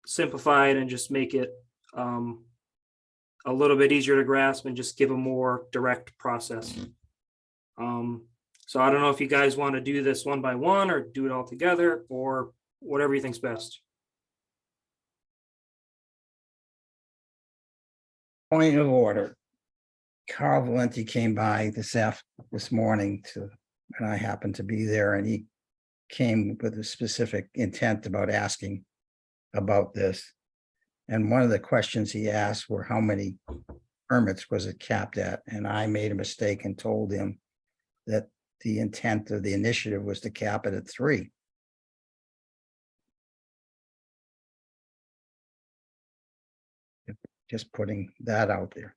simplify it and just make it a little bit easier to grasp and just give a more direct process. So I don't know if you guys want to do this one by one or do it all together or whatever you think's best. Point of order. Carl Valenti came by this morning and I happened to be there, and he came with a specific intent about asking about this. And one of the questions he asked were how many permits was it capped at? And I made a mistake and told him that the intent of the initiative was to cap it at 3. Just putting that out there.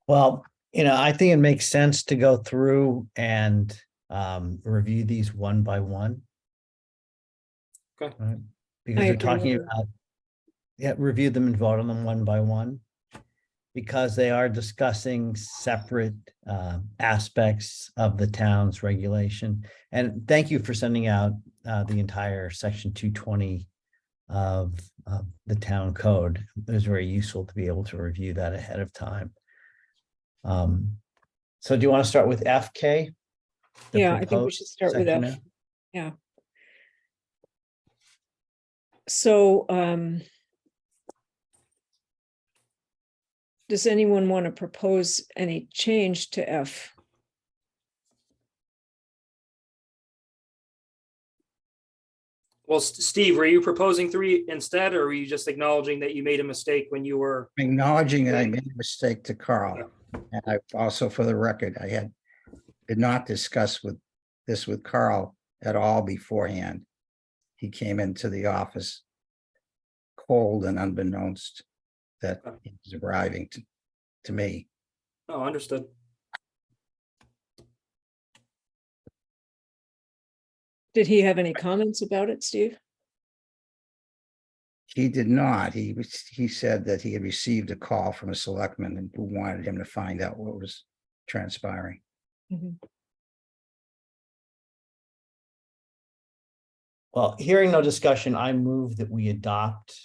Well, I think it makes sense to go through and review these one by one. Okay. Right? Because I we're agree talking with you. about, review them and vote on them one by one. Because they are discussing separate aspects of the town's regulation. And thank you for sending out the entire section 220 of the town code. It was very useful to be able to review that ahead of time. So do you want to start with FK? Yeah, I think we should start with F. F. Yeah. So, does anyone want to propose any change to F? Well, Steve, were you proposing 3 instead, or were you just acknowledging that you made a mistake when you were? Acknowledging that I made a mistake to Carl. And I also, for the record, did not discuss this with Carl at all beforehand. He came into the office cold and unbeknownst that he was arriving to me. Oh, understood. Did he have any comments about it, Steve? He did not. He said that he had received a call from a selectman and who wanted him to find out what was transpiring. Mhm. Well, hearing no discussion, I move that we adopt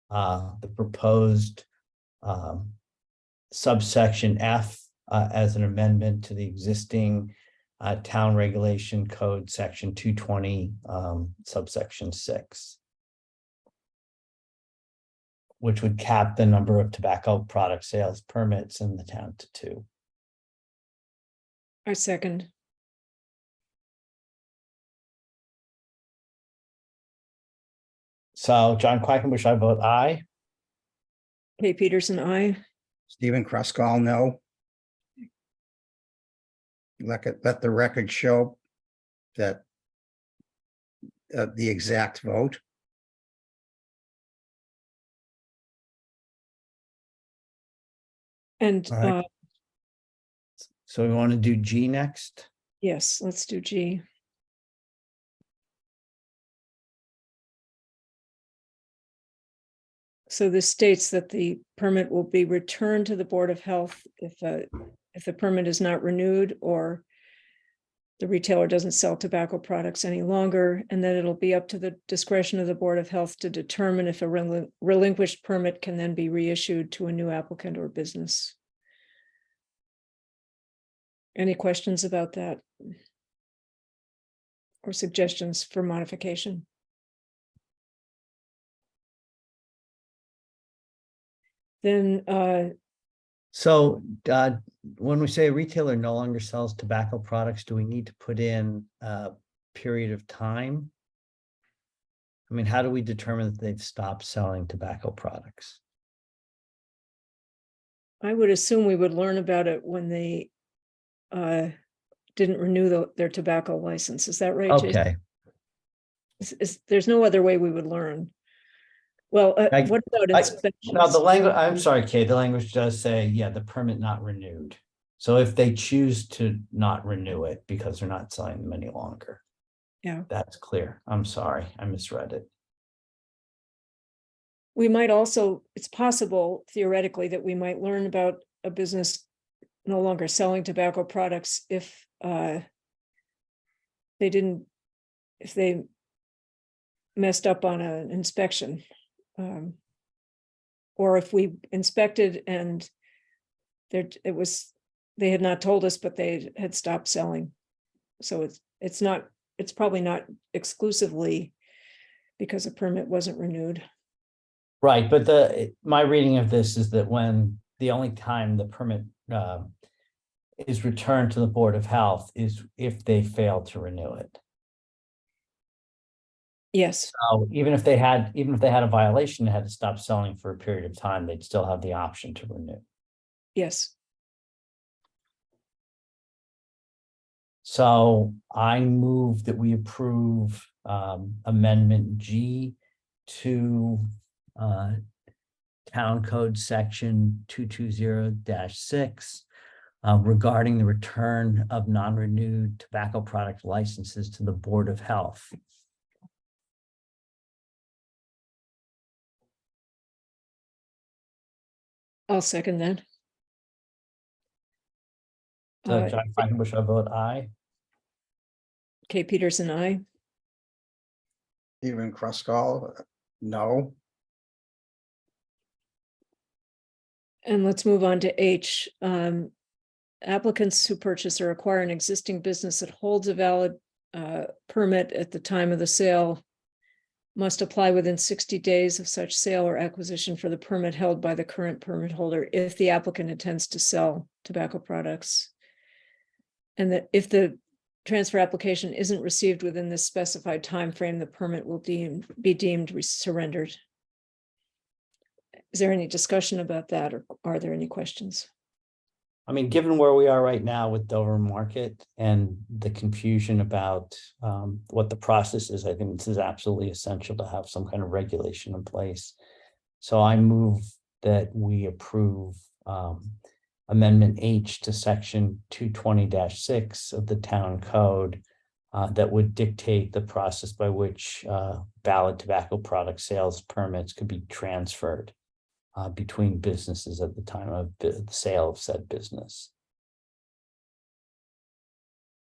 the proposed subsection F as an amendment to the existing town regulation code, section 220, subsection 6, which would cap the number of tobacco product sales permits in the town to 2. I second. So John Quackenbush, I vote aye. Kay Peterson, I. Stephen Kruskall, no. Let the record show that the exact vote. And All right. So we want to do G next. yes, let's do G. So this states that the permit will be returned to the Board of Health if the permit is not renewed or the retailer doesn't sell tobacco products any longer, and then it'll be up to the discretion of the Board of Health to determine if a relinquished permit can then be reissued to a new applicant or business. Any questions about that? Or suggestions for modification? Then So when we say a retailer no longer sells tobacco products, do we need to put in a period of time? I mean, how do we determine that they've stopped selling tobacco products? I would assume we would learn about it when they didn't renew their tobacco license. Is that right, Jason? Okay, There's no other way we would learn. Well, what about now inspections? the language, I'm sorry, Kay, the language does say, yeah, the permit not renewed. So if they choose to not renew it because they're not selling them any longer. Yeah. That's clear. I'm sorry, I misread it. We might also, it's possible theoretically that we might learn about a business no longer selling tobacco products if they messed up on an inspection. Or if we inspected and they had not told us, but they had stopped selling. So it's probably not exclusively because a permit wasn't renewed. Right, but my reading of this is that when the only time the permit is returned to the Board of Health is if they fail to renew it. Yes, So even if they had a violation, they had to stop selling for a period of time, they'd still have the option to renew. yes. So I move that we approve amendment G to Town Code Section 220-6 regarding the return of non-renewed tobacco product licenses to the Board of Health. I'll second that. So John Quackenbush, I vote aye. Kay Peterson, I. Stephen Kruskall, no. And let's move on to H. Applicants who purchase or acquire an existing business that holds a valid permit at the time of the sale must apply within 60 days of such sale or acquisition for the permit held by the current permit holder if the applicant intends to sell tobacco products. And that if the transfer application isn't received within this specified time frame, the permit will be deemed surrendered. Is there any discussion about that, or are there any questions? I mean, given where we are right now with Dover Market and the confusion about what the process is, I think this is absolutely essential to have some kind of regulation in place. So I move that we approve Amendment H to Section 220-6 of the Town Code that would dictate the process by which valid tobacco product sales permits could be transferred between businesses at the time of the sale of said business.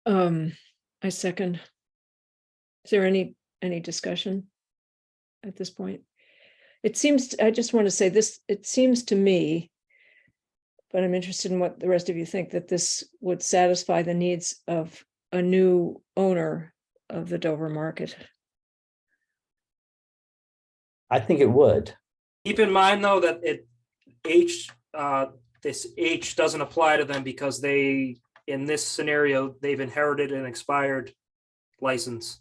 I second. Is there any discussion at this point? It seems, I just want to say this, it seems to me, but I'm interested in what the rest of you think, that this would satisfy the needs of a new owner of the Dover Market. I think it would. Keep in mind, though, that this H doesn't apply to them because they, in this scenario, they've inherited an expired license.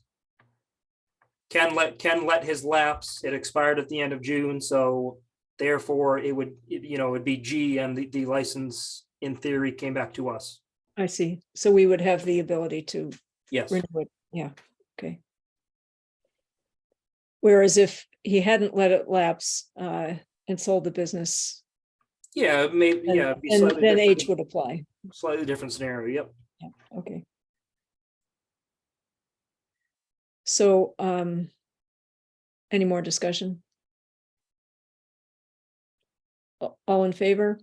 Ken let his lapse. It expired at the end of June, so therefore it would, it'd be G, and the license in theory came back to us. I see. So we would have the ability to Yes. renew it. Yeah, okay. Whereas if he hadn't let it lapse and sold the business, Yeah, maybe. then, Yeah, it'd be then, slightly then H different, would apply. slightly different scenario. Yep. Yeah, okay. So, any more discussion? All in favor?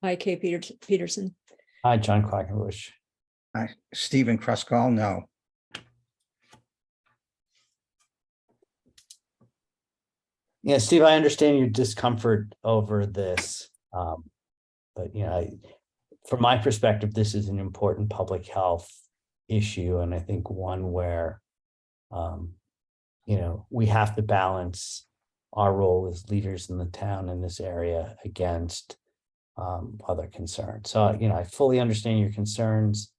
Hi, Kay Peterson. Hi, John Quackenbush. Stephen Kruskal, no. Yeah, Steve, I understand your discomfort over this. But from my perspective, this is an important public health issue. And I think one where, we have to balance our role as leaders in the town in this area against other concerns. So, I fully understand your concerns.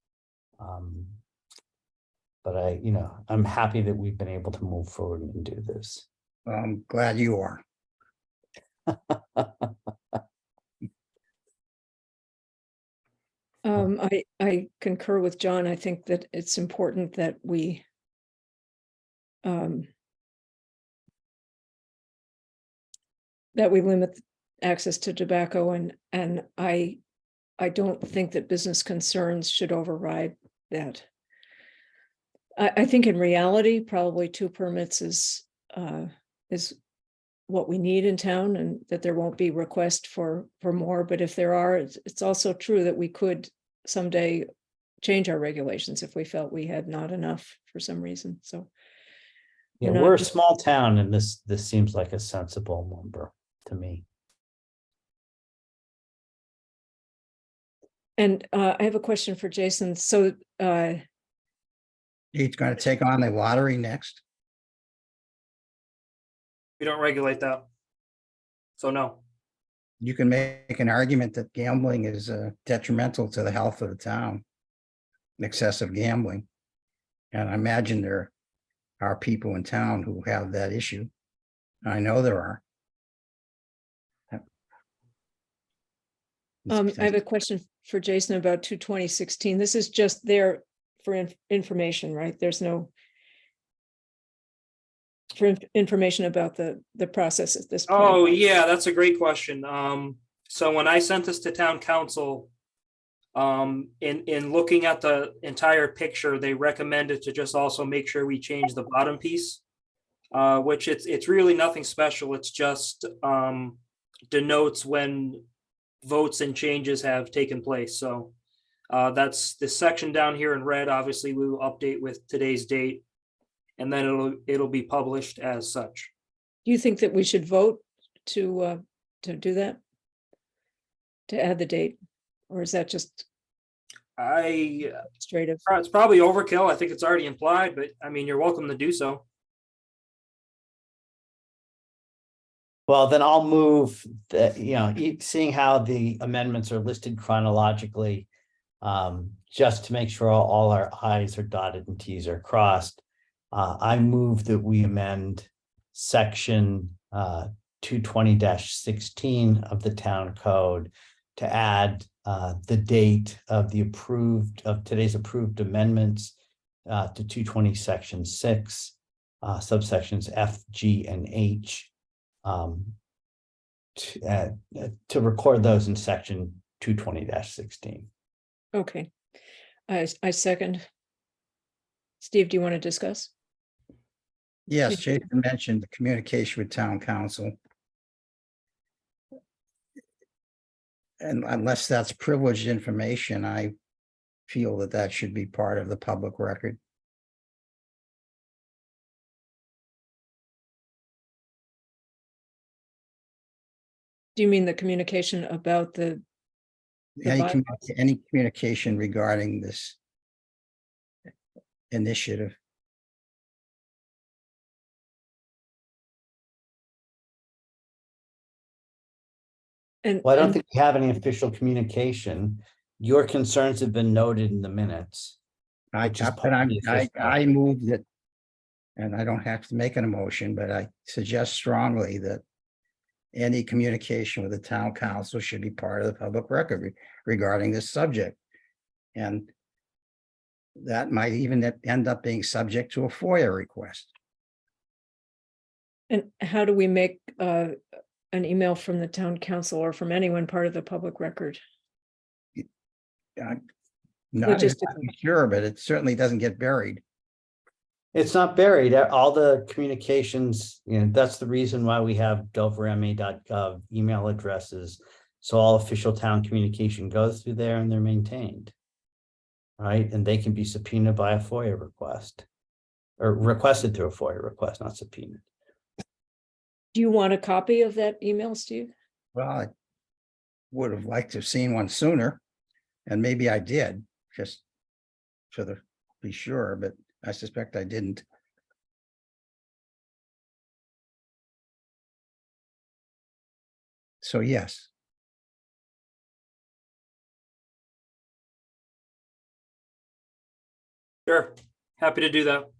But I'm happy that we've been able to move forward and do this. I'm glad you are. I concur with John. I think that it's important that we limit access to tobacco, and I don't think that business concerns should override that. I think in reality, probably 2 permits is what we need in town, and that there won't be request for more. But if there are, it's also true that we could someday change our regulations if we felt we had not enough for some reason. So Yeah, not we're a just- small town, and this seems like a sensible number to me. And I have a question for Jason. So He's going to take on the lottery next. We don't regulate that. So no. You can make an argument that gambling is detrimental to the health of the town. Excessive gambling. And I imagine there are people in town who have that issue. I know there are. I have a question for Jason about 22016. This is just there for information, right? There's no information about the process at this point. Oh, yeah, that's a great question. So when I sent this to town council, in looking at the entire picture, they recommended to just also make sure we change the bottom piece, which it's really nothing special. It's just denotes when votes and changes have taken place. So that's this section down here in red. Obviously, we will update with today's date, and then it'll be published as such. Do you think that we should vote to do that? To add the date? Or is that just administrative? It's probably overkill. I think it's already implied, but I mean, you're welcome to do so. Well, then I'll move that, seeing how the amendments are listed chronologically, just to make sure all our i's are dotted and t's are crossed, I move that we amend section 220-16 of the town code to add the date of today's approved amendments to 220 section 6, subsections F, G, and H, to record those in section 220-16. Okay. I second. Steve, do you want to discuss? Yes, Thank Jason mentioned the communication with town council. And unless that's privileged information, I feel that that should be part of the public record. Do you mean the communication about the Any, bylaws? any communication regarding this initiative. And, Well, I don't and think we have any official communication. Your concerns have been noted in the minutes. Which is part of the official- I moved it. And I don't have to make an emotion, but I suggest strongly that any communication with the town council should be part of the public record regarding this subject. And that might even end up being subject to a FOIA request. and how do we make an email from the town council or from anyone part of the public record? I'm not Logistically. exactly sure, but it certainly doesn't get buried. It's not buried. All the communications, that's the reason why we have doverma.gov email addresses. So all official town communication goes through there and they're maintained. Right, and they can be subpoenaed by a FOIA request. Or requested through a FOIA request, not subpoenaed. Do you want a copy of that email, Steve? Well, I would have liked to have seen one sooner, and maybe I did, just to be sure, but I suspect I didn't. So yes, Sure, happy to do that.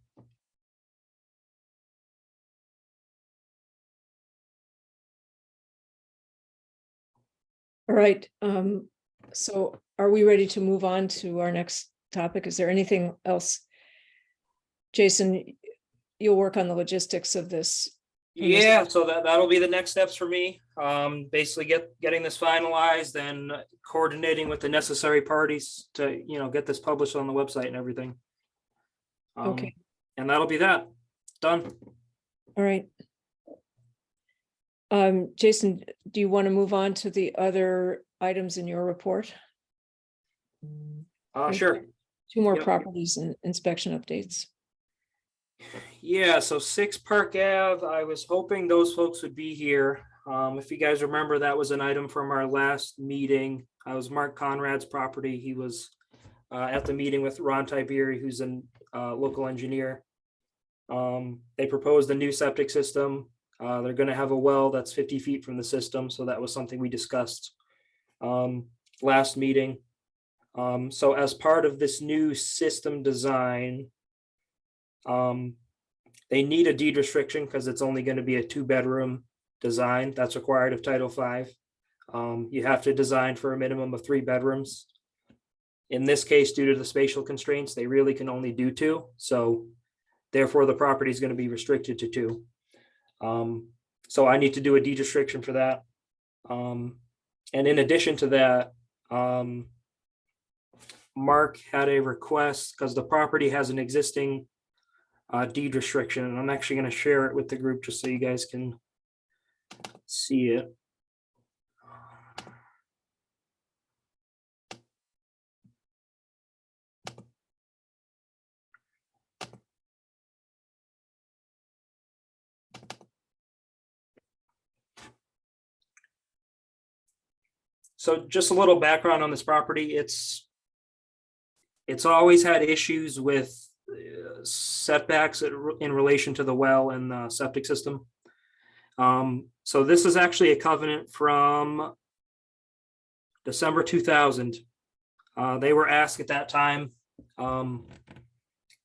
All right, so are we ready to move on to our next topic? Is there anything else? Jason, you'll work on the logistics of this. Yeah, so that'll be the next steps for me. Basically getting this finalized and coordinating with the necessary parties to, get this published on the website and everything. Okay. And that'll be that. Done. All right. Jason, do you want to move on to the other items in your report? Sure. Two more Yep. properties and inspection updates. Yeah, so 6 Park Ave, I was hoping those folks would be here. If you guys remember, that was an item from our last meeting. I was Mark Conrad's property. He was at the meeting with Ron Tiberi, who's a local engineer. They proposed a new septic system. They're going to have a well that's 50 feet from the system. So that was something we discussed last meeting. So as part of this new system design, they need a deed restriction because it's only going to be a 2-bedroom design that's required of Title V. You have to design for a minimum of 3 bedrooms. In this case, due to the spatial constraints, they really can only do 2. So therefore, the property is going to be restricted to 2. So I need to do a deed restriction for that. And in addition to that, Mark had a request because the property has an existing deed restriction, and I'm actually going to share it with the group just so you guys can see it. So just a little background on this property. It's always had issues with setbacks in relation to the well and the septic system. So this is actually a covenant from December 2000. They were asked at that time.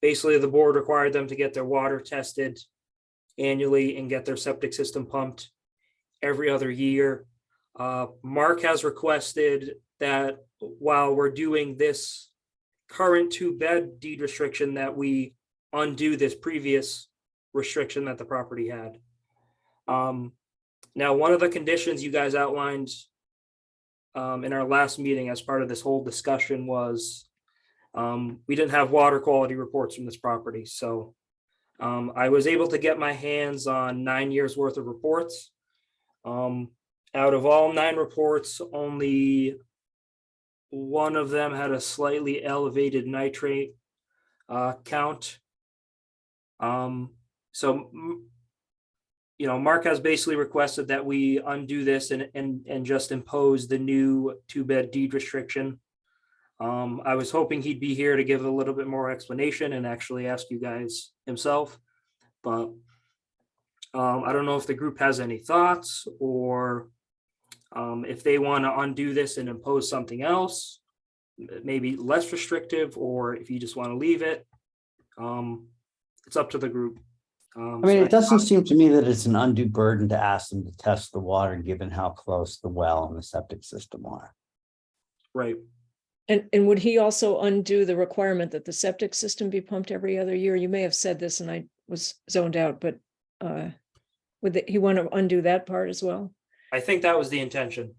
Basically, the board required them to get their water tested annually and get their septic system pumped every other year. Mark has requested that while we're doing this current 2-bed deed restriction, that we undo this previous restriction that the property had. Now, one of the conditions you guys outlined in our last meeting as part of this whole discussion was we didn't have water quality reports from this property. So I was able to get my hands on 9 years worth of reports. Out of all 9 reports, only one of them had a slightly elevated nitrate count. Mark has basically requested that we undo this and just impose the new 2-bed deed restriction. I was hoping he'd be here to give a little bit more explanation and actually ask you guys himself, but I don't know if the group has any thoughts or if they want to undo this and impose something else, maybe less restrictive, or if you just want to leave it. It's up to the group. I mean, it doesn't seem to me that it's an undue burden to ask them to test the water, given how close the well and the septic system are. Right. And would he also undo the requirement that the septic system be pumped every other year? You may have said this and I was zoned out, but would he want to undo that part as well? I think that was the intention.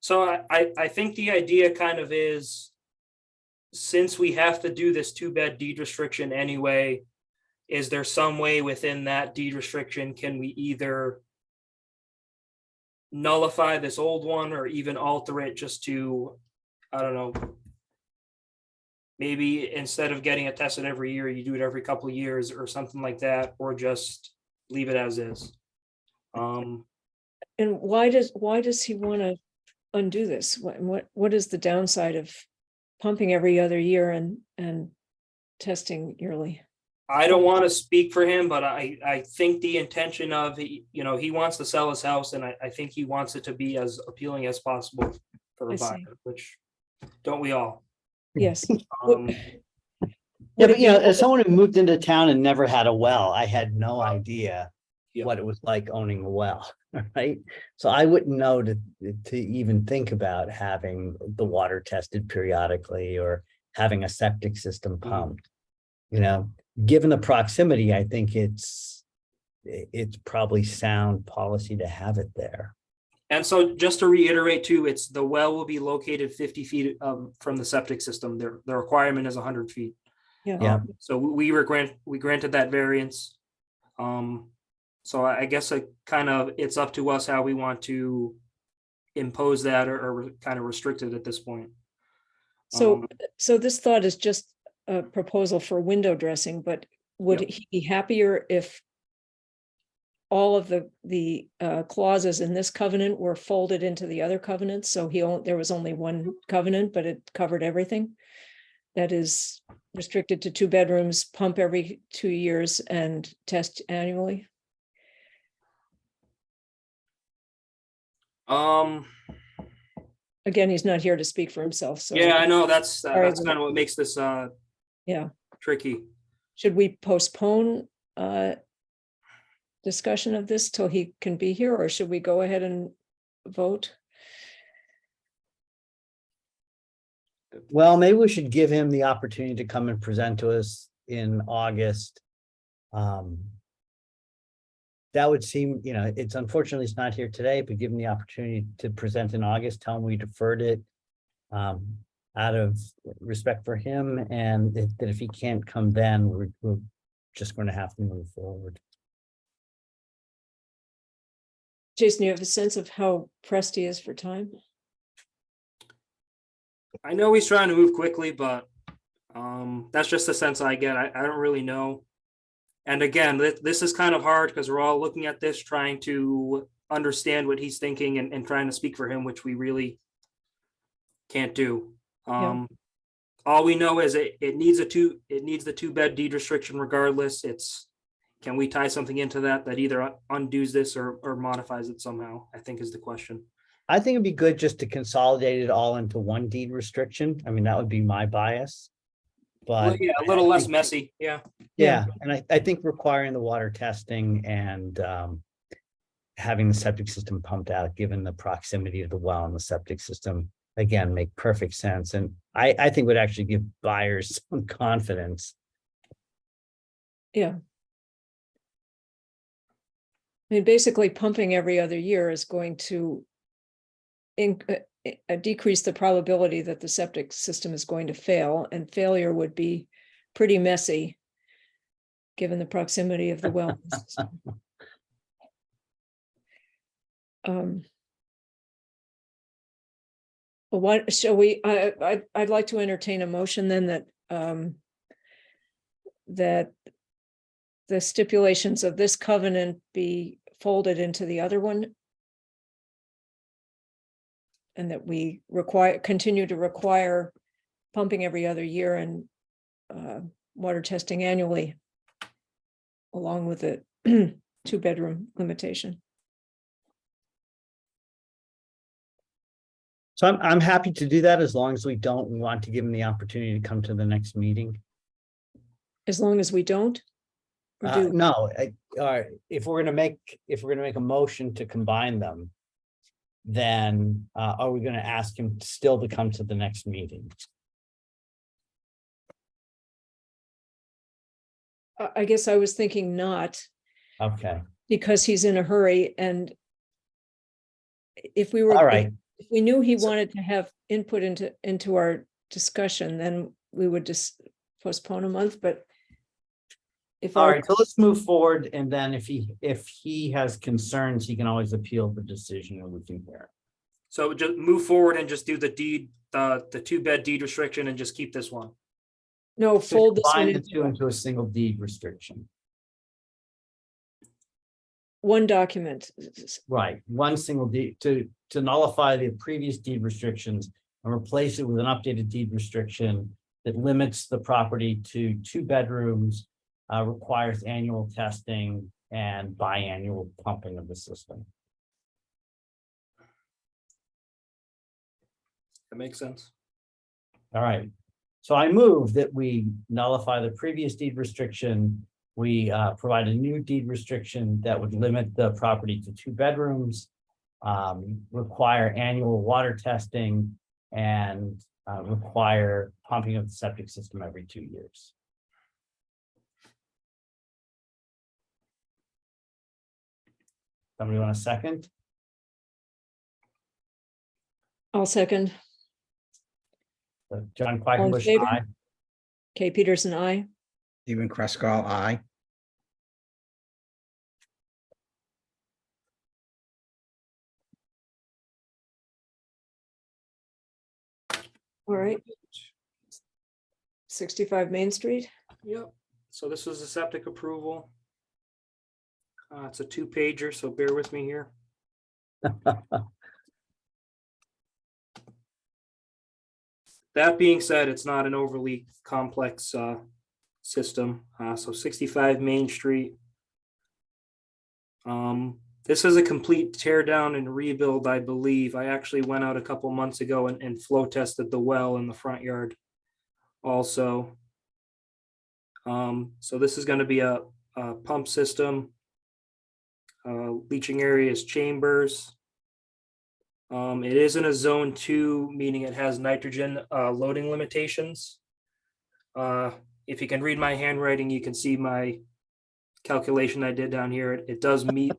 So I think the idea kind of is, since we have to do this 2-bed deed restriction anyway, is there some way within that deed restriction, can we either nullify this old one or even alter it just to, I don't know, maybe instead of getting it tested every year, you do it every couple of years or something like that, or just leave it as is. And why does he want to undo this? What is the downside of pumping every other year and testing yearly? I don't want to speak for him, but I think the intention of, he wants to sell his house, and I think he wants it to be as appealing as possible for I the see. buyer, which don't we all? Yes. Um, Yeah, but as someone who moved into town and never had a well, I had no idea Yeah. what it was like owning a well, right? So I wouldn't know to even think about having the water tested periodically or having a septic system pumped. Given the proximity, I think it's probably sound policy to have it there. And so just to reiterate too, it's the well will be located 50 feet from the septic system. The requirement is 100 feet. Yeah. So we granted that variance. So I guess it's up to us how we want to impose that or kind of restrict it at this point. So this thought is just a proposal for window dressing, but would Yep. he be happier if all of the clauses in this covenant were folded into the other covenants? So there was only one covenant, but it covered everything. That is restricted to 2 bedrooms, pump every 2 years, and test annually. Again, he's not here to speak for himself, so. Yeah, I know that's Sorry. kind of what makes this Yeah. tricky. Should we postpone discussion of this till he can be here, or should we go ahead and vote? Well, maybe we should give him the opportunity to come and present to us in August. That would seem, it's unfortunately it's not here today, but give him the opportunity to present in August, tell him we deferred it out of respect for him, and that if he can't come then, we're just going to have to move forward. Jason, you have a sense of how pressed he is for time? I know he's trying to move quickly, but that's just the sense I get. I don't really know. And again, this is kind of hard because we're all looking at this, trying to understand what he's thinking and trying to speak for him, which we really can't do. Yeah. All we know is it needs the 2-bed deed restriction regardless. Can we tie something into that either undoes this or modifies it somehow, I think is the question. I think it'd be good just to consolidate it all into one deed restriction. I mean, that would be my bias. But Yeah, a I little less think- messy, yeah. Yeah, and I think requiring the water testing and having the septic system pumped out, given the proximity of the well and the septic system, again, make perfect sense. And I think would actually give buyers some confidence. Yeah. I mean, basically pumping every other year is going to decrease the probability that the septic system is going to fail, and failure would be pretty messy given the proximity of the well. Well, what, shall we, I'd like to entertain a motion then that, that the stipulations of this covenant be folded into the other one. And that we continue to require pumping every other year and water testing annually, along with the 2-bedroom limitation. So I'm happy to do that as long as we don't want to give them the opportunity to come to the next meeting. As long as we don't? Or do, No, if we're gonna make a motion to combine them, then are we gonna ask him still to come to the next meeting? I guess I was thinking not, Okay, because he's in a hurry, and if we were. all right. If we knew he wanted to have input into our discussion, then we would just postpone a month, but if All our, right, so let's move forward, and then if he has concerns, he can always appeal the decision and we can hear. So just move forward and just do the deed, the 2-bed deed restriction, and just keep this one. no, fold this one Combine the into two into a single deed restriction. one document. Right, one single deed to nullify the previous deed restrictions and replace it with an updated deed restriction that limits the property to 2 bedrooms, requires annual testing and biannual pumping of the system. That makes sense. All right, so I move that we nullify the previous deed restriction. We provide a new deed restriction that would limit the property to 2 bedrooms, require annual water testing, and require pumping of the septic system every 2 years. Somebody want a second? I'll second. John All in Quackenbush, favor? aye. Kay Peterson, I. Stephen Kresgal, aye. All right. 65 Main Street. Yep. So this is a septic approval. It's a 2-pager, so bear with me here. That being said, it's not an overly complex system. So 65 Main Street. This is a complete tear down and rebuild, I believe. I actually went out a couple months ago and flow tested the well in the front yard also. So this is going to be a pump system. Leaching area is chambers. It is in a zone 2, meaning it has nitrogen loading limitations. If you can read my handwriting, you can see my calculation I did down here. It does meet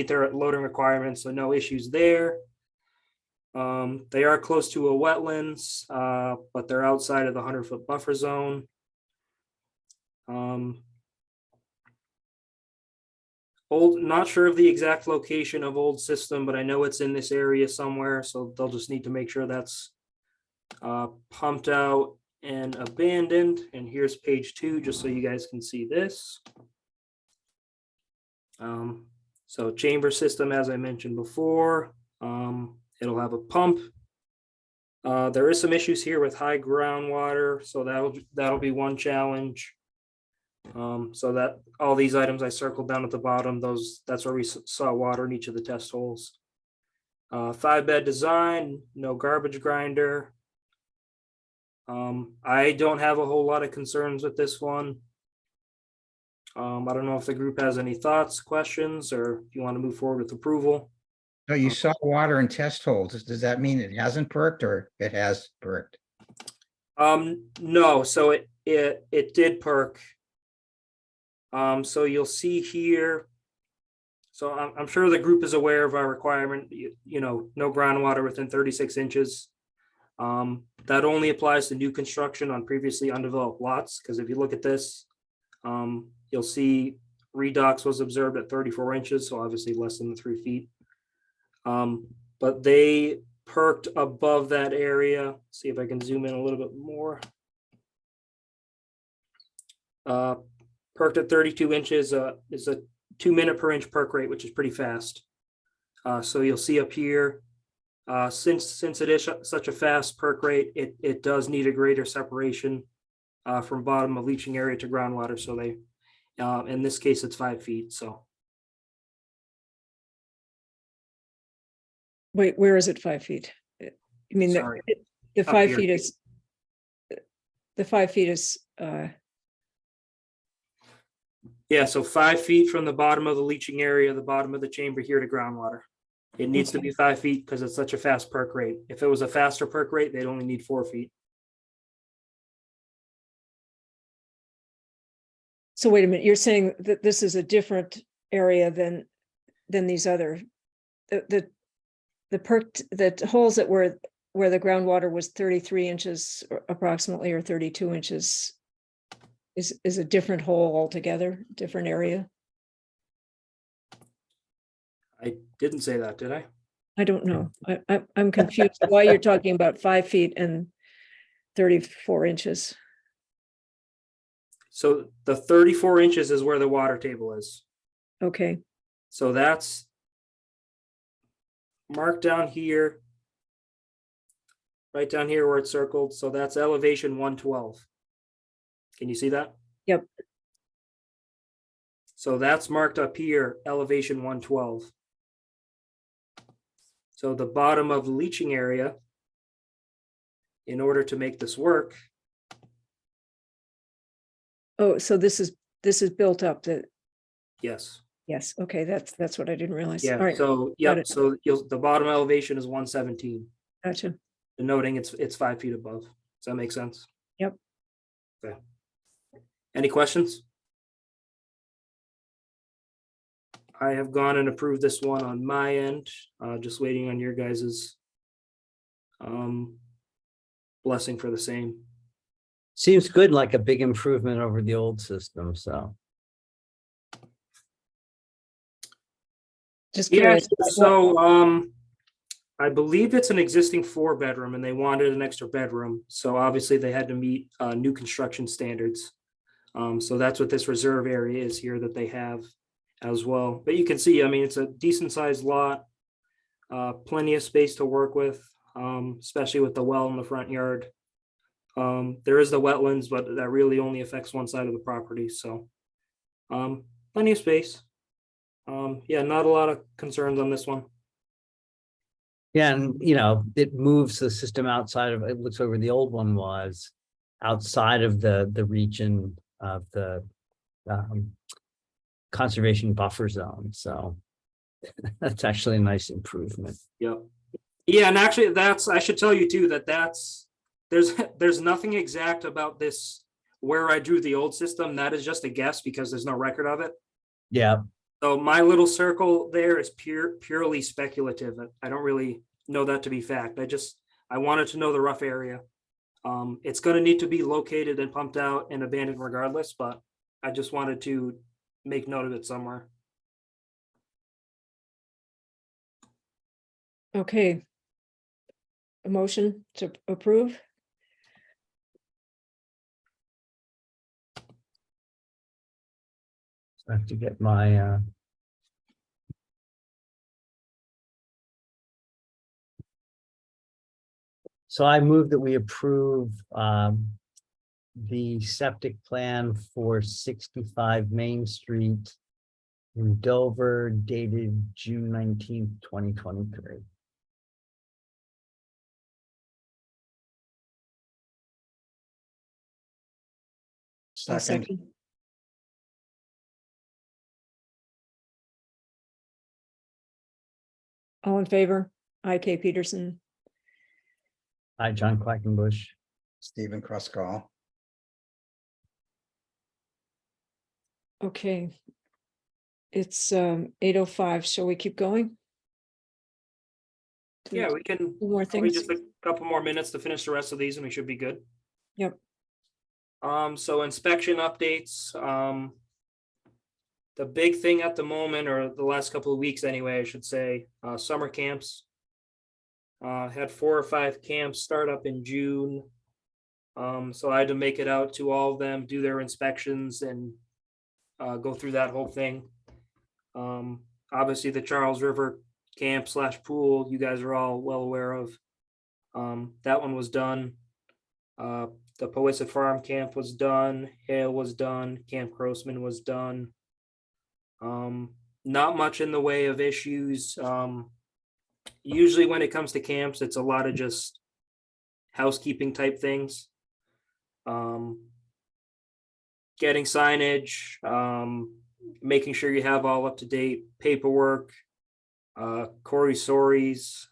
their loading requirements, so no issues there. They are close to a wetlands, but they're outside of the 100-foot buffer zone. Not sure of the exact location of old system, but I know it's in this area somewhere, so they'll just need to make sure that's pumped out and abandoned. And here's page 2, just so you guys can see this. So chamber system, as I mentioned before, it'll have a pump. There is some issues here with high groundwater, so that'll be one challenge. So that all these items I circled down at the bottom, that's where we saw water in each of the test holes. 5-bed design, no garbage grinder. I don't have a whole lot of concerns with this one. I don't know if the group has any thoughts, questions, or if you want to move forward with approval. So you saw water in test holes. Does that mean it hasn't perked or it has perked? No, so it did perk. So you'll see here. So I'm sure the group is aware of our requirement, you know, no groundwater within 36 inches. That only applies to new construction on previously undeveloped lots, because if you look at this, you'll see redox was observed at 34 inches, so obviously less than the 3 feet. But they perked above that area. See if I can zoom in a little bit more. Perked at 32 inches is a 2 minute per inch perk rate, which is pretty fast. So you'll see up here, since it is such a fast perk rate, it does need a greater separation from bottom of leaching area to groundwater. So they, in this case, it's 5 feet. So Wait, where is it 5 feet? I mean, Sorry. the Up 5 here. feet is, the 5 feet is, yeah, so 5 feet from the bottom of the leaching area, the bottom of the chamber here to groundwater. It needs to be 5 feet because it's such a fast perk rate. If it was a faster perk rate, they'd only need 4 feet. so wait a minute, you're saying that this is a different area than these other, the perked, the holes that were where the groundwater was 33 inches approximately, or 32 inches is a different hole altogether, different area? I didn't say that, did I? I don't know. I'm confused why you're talking about 5 feet and 34 inches. So the 34 inches is where the water table is. Okay, So that's marked down here. Right down here where it's circled. So that's elevation 112. Can you see that? Yep. So that's marked up here, elevation 112. So the bottom of the leaching area, in order to make this work, oh, so this is built up, that, yes. yes, okay, that's what I didn't realize. All Yeah, right, so, got yep, it. so the bottom elevation is 117, Gotcha. denoting it's 5 feet above. Does that make sense? Yep. Okay. Any questions? I have gone and approved this one on my end, just waiting on your guys's blessing for the same. Seems good, like a big improvement over the old system, so. Just Yeah, curious. so I believe it's an existing 4-bedroom and they wanted an extra bedroom. So obviously they had to meet new construction standards. So that's what this reserve area is here that they have as well. But you can see, I mean, it's a decent sized lot, plenty of space to work with, especially with the well in the front yard. There is the wetlands, but that really only affects one side of the property. So plenty of space. Yeah, not a lot of concerns on this one. Yeah, and you know, it moves the system outside of, it looks like where the old one was, outside of the region of the conservation buffer zone, so that's actually a nice improvement. Yep. Yeah, and actually I should tell you too, there's nothing exact about this where I drew the old system. That is just a guess because there's no record of it. Yeah, So my little circle there is purely speculative. I don't really know that to be fact. I wanted to know the rough area. It's going to need to be located and pumped out and abandoned regardless, but I just wanted to make note of it somewhere. Okay. A motion to approve? I have to get my so I move that we approve the septic plan for 65 Main Street in Dover, dated June 19th, 2023. I'll second. second. All in favor? I, Kay Peterson. Hi, John Quackenbush. Stephen Croscall. Okay. It's 8:05. Shall we keep going? Yeah, we can, Two more probably things. just a couple more minutes to finish the rest of these and we should be good. Yep. So inspection updates, the big thing at the moment, or the last couple of weeks anyway, I should say, summer camps. Had 4 or 5 camps start up in June. So I had to make it out to all of them, do their inspections and go through that whole thing. Obviously the Charles River camp / pool, you guys are all well aware of. That one was done. The Powesset Farm camp was done, Hale was done, Camp Grossman was done. Not much in the way of issues. Usually when it comes to camps, it's a lot of just housekeeping type things. Getting signage, making sure you have all up-to-date paperwork, Corey Sories,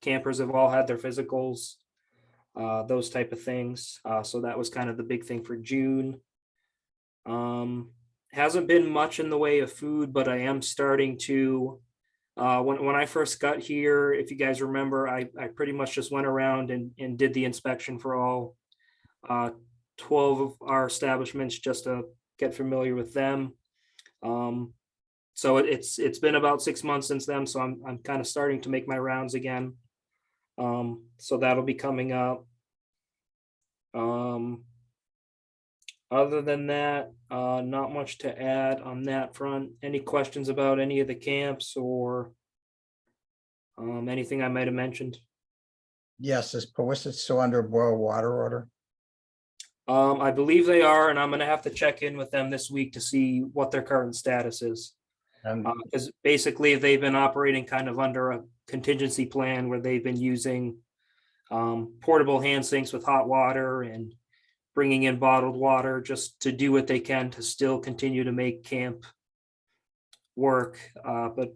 campers have all had their physicals, those type of things. So that was kind of the big thing for June. Hasn't been much in the way of food, but I am starting to, when I first got here, if you guys remember, I pretty much just went around and did the inspection for all 12 of our establishments just to get familiar with them. So it's been about 6 months since then, so I'm kind of starting to make my rounds again. So that'll be coming up. Other than that, not much to add on that front. Any questions about any of the camps or anything I might have mentioned? Yes, is Powesset still under a boil water order? I believe they are, and I'm gonna have to check in with them this week to see what their current status is. And Because basically they've been operating kind of under a contingency plan where they've been using portable hand sinks with hot water and bringing in bottled water just to do what they can to still continue to make camp work. But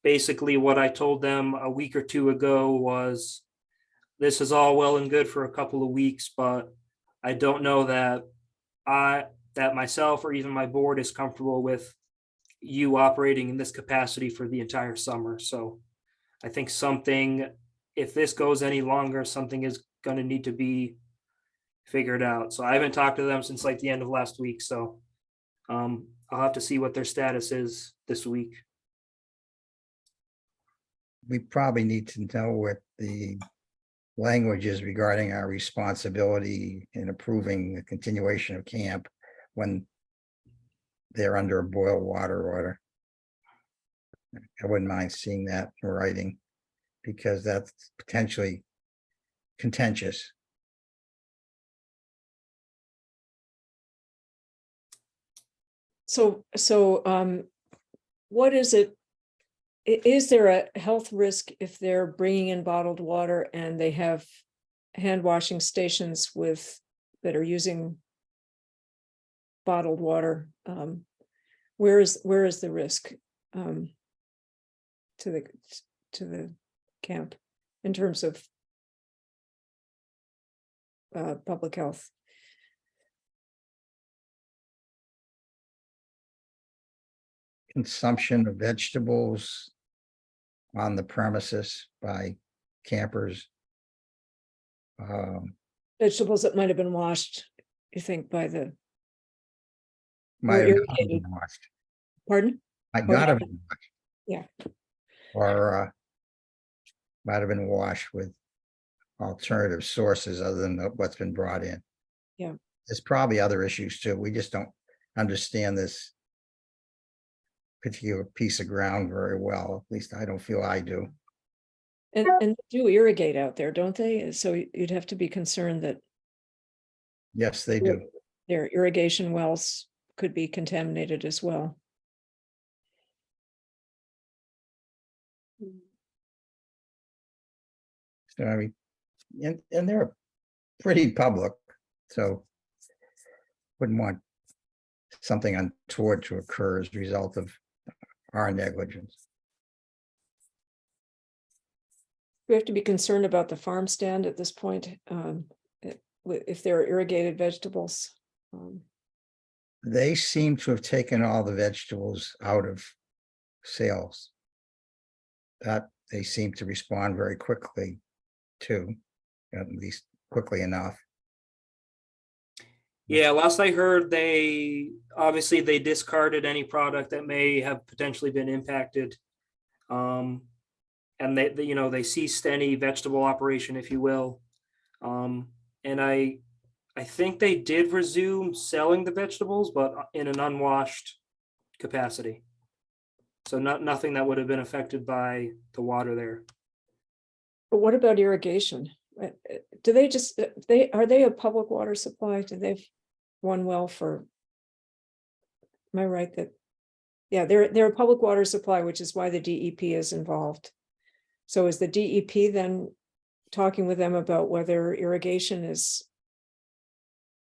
basically what I told them a week or 2 ago was, this is all well and good for a couple of weeks, but I don't know that that myself or even my board is comfortable with you operating in this capacity for the entire summer. So I think if this goes any longer, something is going to need to be figured out. So I haven't talked to them since like the end of last week. So I'll have to see what their status is this week. we probably need to know what the language is regarding our responsibility in approving the continuation of camp when they're under a boil water order. I wouldn't mind seeing that in writing, because that's potentially contentious. So, what is it? Is there a health risk if they're bringing in bottled water and they have hand washing stations that are using bottled water? Where is the risk to the camp in terms of public health? Consumption of vegetables on the premises by campers. Vegetables that might have been washed, you think, by the, Might have not irrigated. been washed. pardon? Might Or not have not. been washed. Yeah. Or might have been washed with alternative sources other than what's been brought in. Yeah. There's probably other issues too. We just don't understand this particular piece of ground very well. At least I don't feel I do. And they do irrigate out there, don't they? So you'd have to be concerned that Yes, they do. their irrigation wells could be contaminated as well. So I mean, and they're pretty public, so wouldn't want something untoward to occur as a result of our negligence. We have to be concerned about the farm stand at this point, if there are irrigated vegetables. They seem to have taken all the vegetables out of sales. That they seem to respond very quickly to, at least quickly enough. Yeah, last I heard, they discarded any product that may have potentially been impacted. And they ceased any vegetable operation, if you will. And I think they did resume selling the vegetables, but in an unwashed capacity. So nothing that would have been affected by the water there. But what about irrigation? Do they just, are they a public water supply? Do they have one well for? Am I right that? Yeah, they're a public water supply, which is why the DEP is involved. So is the DEP then talking with them about whether irrigation is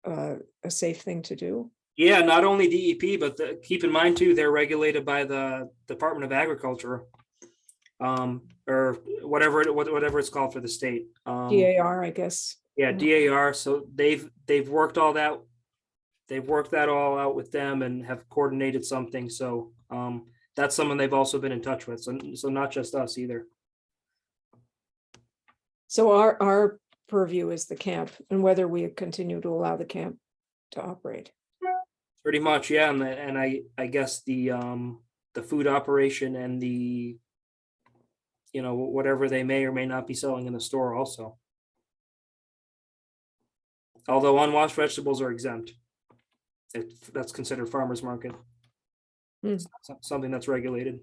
a safe thing to do? Yeah, not only DEP, but keep in mind too, they're regulated by the Department of Agriculture, or whatever it's called for the state. DAR, I guess. Yeah, DAR. So they've worked all that. They've worked that all out with them and have coordinated something. So that's someone they've also been in touch with. So not just us either. So our purview is the camp and whether we continue to allow the camp to operate. Pretty much, yeah. And I guess the food operation and the, whatever they may or may not be selling in the store also. Although unwashed vegetables are exempt. That's considered farmer's market. It's not something that's regulated.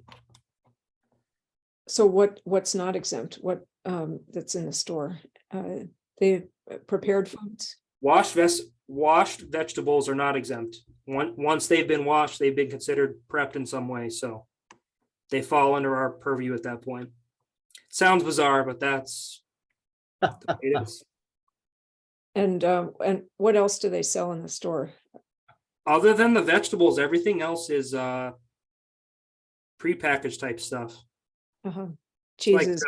So what's not exempt? What that's in the store? They prepared foods. Washed vegetables are not exempt. Once they've been washed, they've been considered prepped in some way. So they fall under our purview at that point. Sounds bizarre, but that's the way it is. And what else do they sell in the store? Other than the vegetables, everything else is prepackaged type stuff. Uh-huh. Like Cheeses.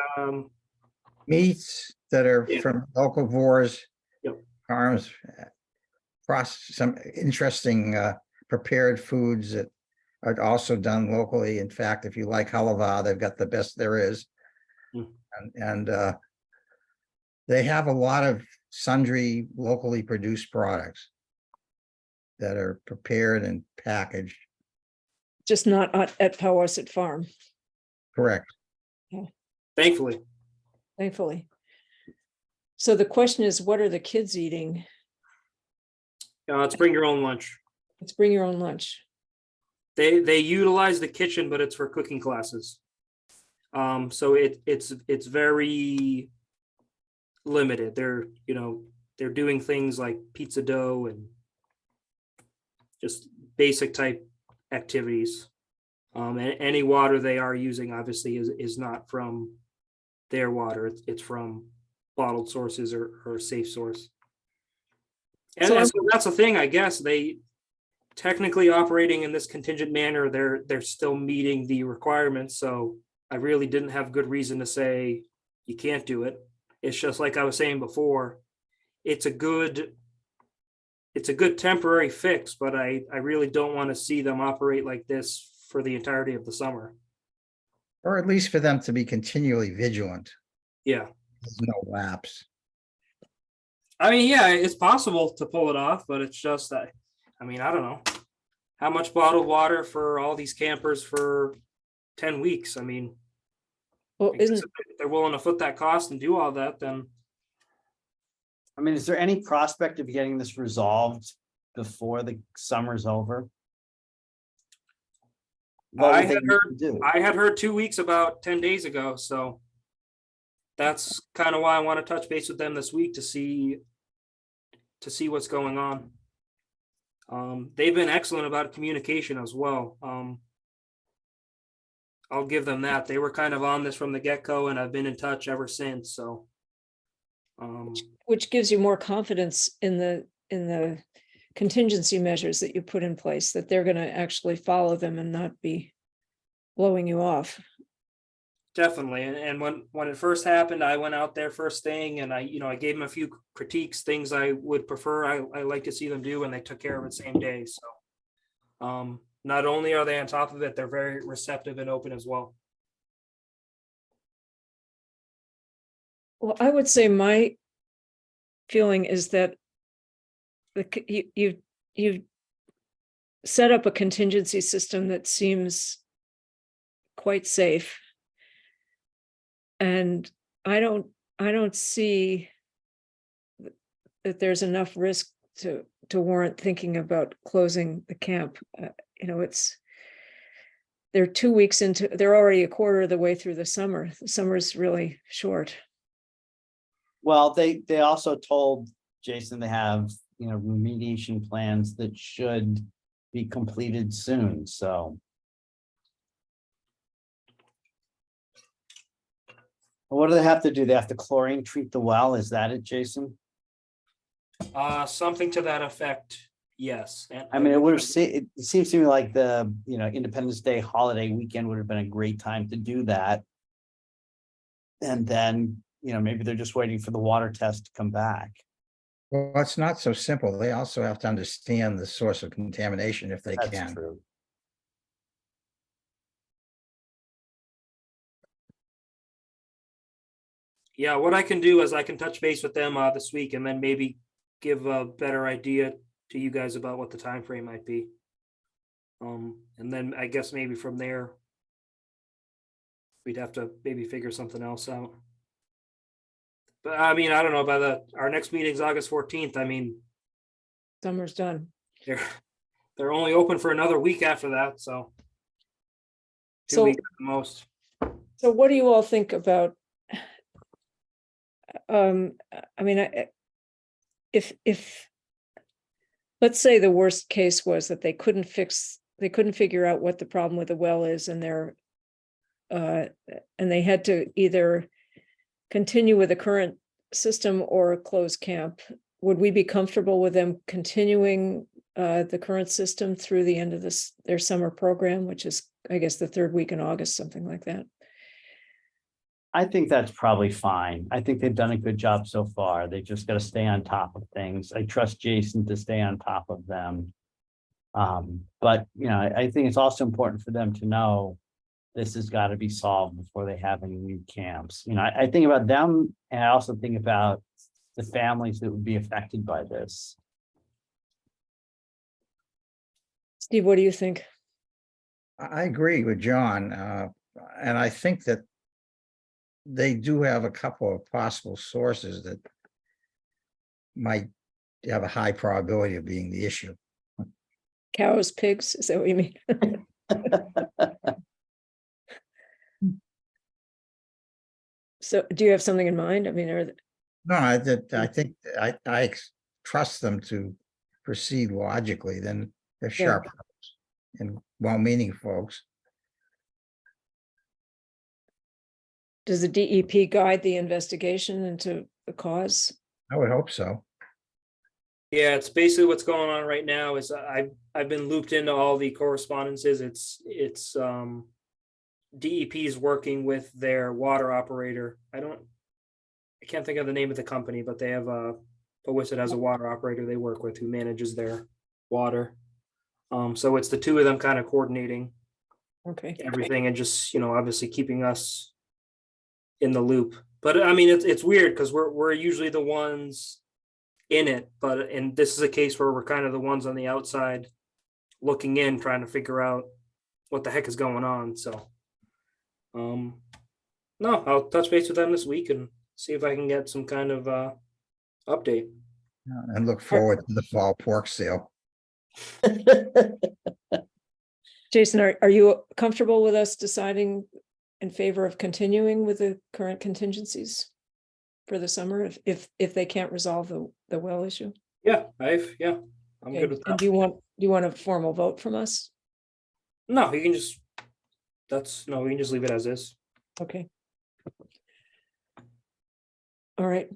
Meats that are Yeah. from locavores, Yep. farms, some interesting prepared foods that are also done locally. In fact, if you like halava, they've got the best there is. Mm. And they have a lot of sundry locally produced products that are prepared and packaged. Just not at Powasset Farm, Correct. Thankfully. thankfully. So the question is, what are the kids eating? Let's bring your own lunch. Let's bring your own lunch. They utilize the kitchen, but it's for cooking classes. So it's very limited. They're doing things like pizza dough and just basic type activities. And any water they are using obviously is not from their water. It's from bottled sources or safe source. And So so that's the thing, I guess. They technically operating in this contingent manner, they're still meeting the requirements. So I really didn't have good reason to say you can't do it. It's just like I was saying before, it's a good temporary fix, but I really don't want to see them operate like this for the entirety of the summer. Or at least for them to be continually vigilant. Yeah. There's no lapse. I mean, yeah, it's possible to pull it off, but it's just that, I don't know. How much bottled water for all these campers for 10 weeks? Well, I guess isn't, if they're willing to foot that cost and do all that, then Is there any prospect of getting this resolved before the summer's over? What I would they had need heard- to do? I had heard 2 weeks about 10 days ago, so that's kind of why I want to touch base with them this week to see what's going on. They've been excellent about communication as well. I'll give them that. They were kind of on this from the get-go, and I've been in touch ever since. So, which gives you more confidence in the contingency measures that you put in place, that they're gonna actually follow them and not be blowing you off. Definitely. And when it first happened, I went out there first thing and I gave them a few critiques, things I would prefer, I like to see them do, and they took care of it same day. So not only are they on top of it, they're very receptive and open as well. Well, I would say my feeling is that you've set up a contingency system that seems quite safe. And I don't see that there's enough risk to warrant thinking about closing the camp. They're 2 weeks into, they're already a quarter of the way through the summer. The summer's really short. Well, they also told Jason they have, remediation plans that should be completed soon, so. What do they have to do? They have to chlorine treat the well, is that it, Jason? Something to that effect, yes. And I mean, it seems to me like the, Independence Day holiday weekend would have been a great time to do that. And then, maybe they're just waiting for the water test to come back. Well, it's not so simple. They also have to understand the source of contamination if they That's can. true. Yeah, what I can do is I can touch base with them this week and then maybe give a better idea to you guys about what the time frame might be. And then I guess maybe from there we'd have to maybe figure something else out. But I mean, I don't know, our next meeting's August 14th. I mean, Summer's done. they're only open for another week after that, so 2 So, weeks at the most. so what do you all think about? I mean, if let's say the worst case was that they couldn't figure out what the problem with the well is, and they had to either continue with the current system or close camp, would we be comfortable with them continuing the current system through the end of their summer program, which is, I guess, the third week in August, something like that? I think that's probably fine. I think they've done a good job so far. They just got to stay on top of things. I trust Jason to stay on top of them. But I think it's also important for them to know this has got to be solved before they have any new camps. I think about them, and I also think about the families that would be affected by this. Steve, what do you think? I agree with John, and I think that they do have a couple of possible sources that might have a high probability of being the issue. Cows, pigs, is that what you mean? So do you have something in mind? I mean, No, I think I trust them to proceed logically. Then they're sharp folks and well-meaning folks. does the DEP guide the investigation into the cause? I would hope so. Yeah, it's basically what's going on right now is I've been looped into all the correspondences. It's DEP is working with their water operator. I can't think of the name of the company, but they have Powassan has a water operator they work with who manages their water. So it's the two of them kind of coordinating Okay. everything and just, obviously keeping us in the loop. But I mean, it's weird because we're usually the ones in it, and this is a case where we're kind of the ones on the outside looking in, trying to figure out what the heck is going on. So, no, I'll touch base with them this week and see if I can get some kind of update. And look forward to the fall pork sale. Jason, are you comfortable with us deciding in favor of continuing with the current contingencies for the summer if they can't resolve the well issue? Yeah, I'm Okay. good with And that. do you want a formal vote from us? No, you can just we can just leave it as is. Okay. All right.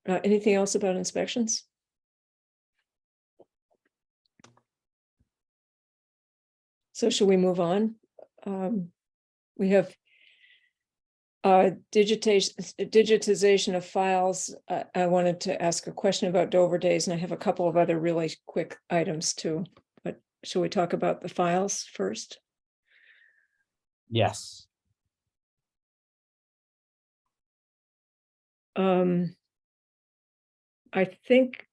Anything else about inspections? So should we move on? We have digitization of files. I wanted to ask a question about Dover Days, and I have a couple of other really quick items too. But shall we talk about the files first? Yes. I think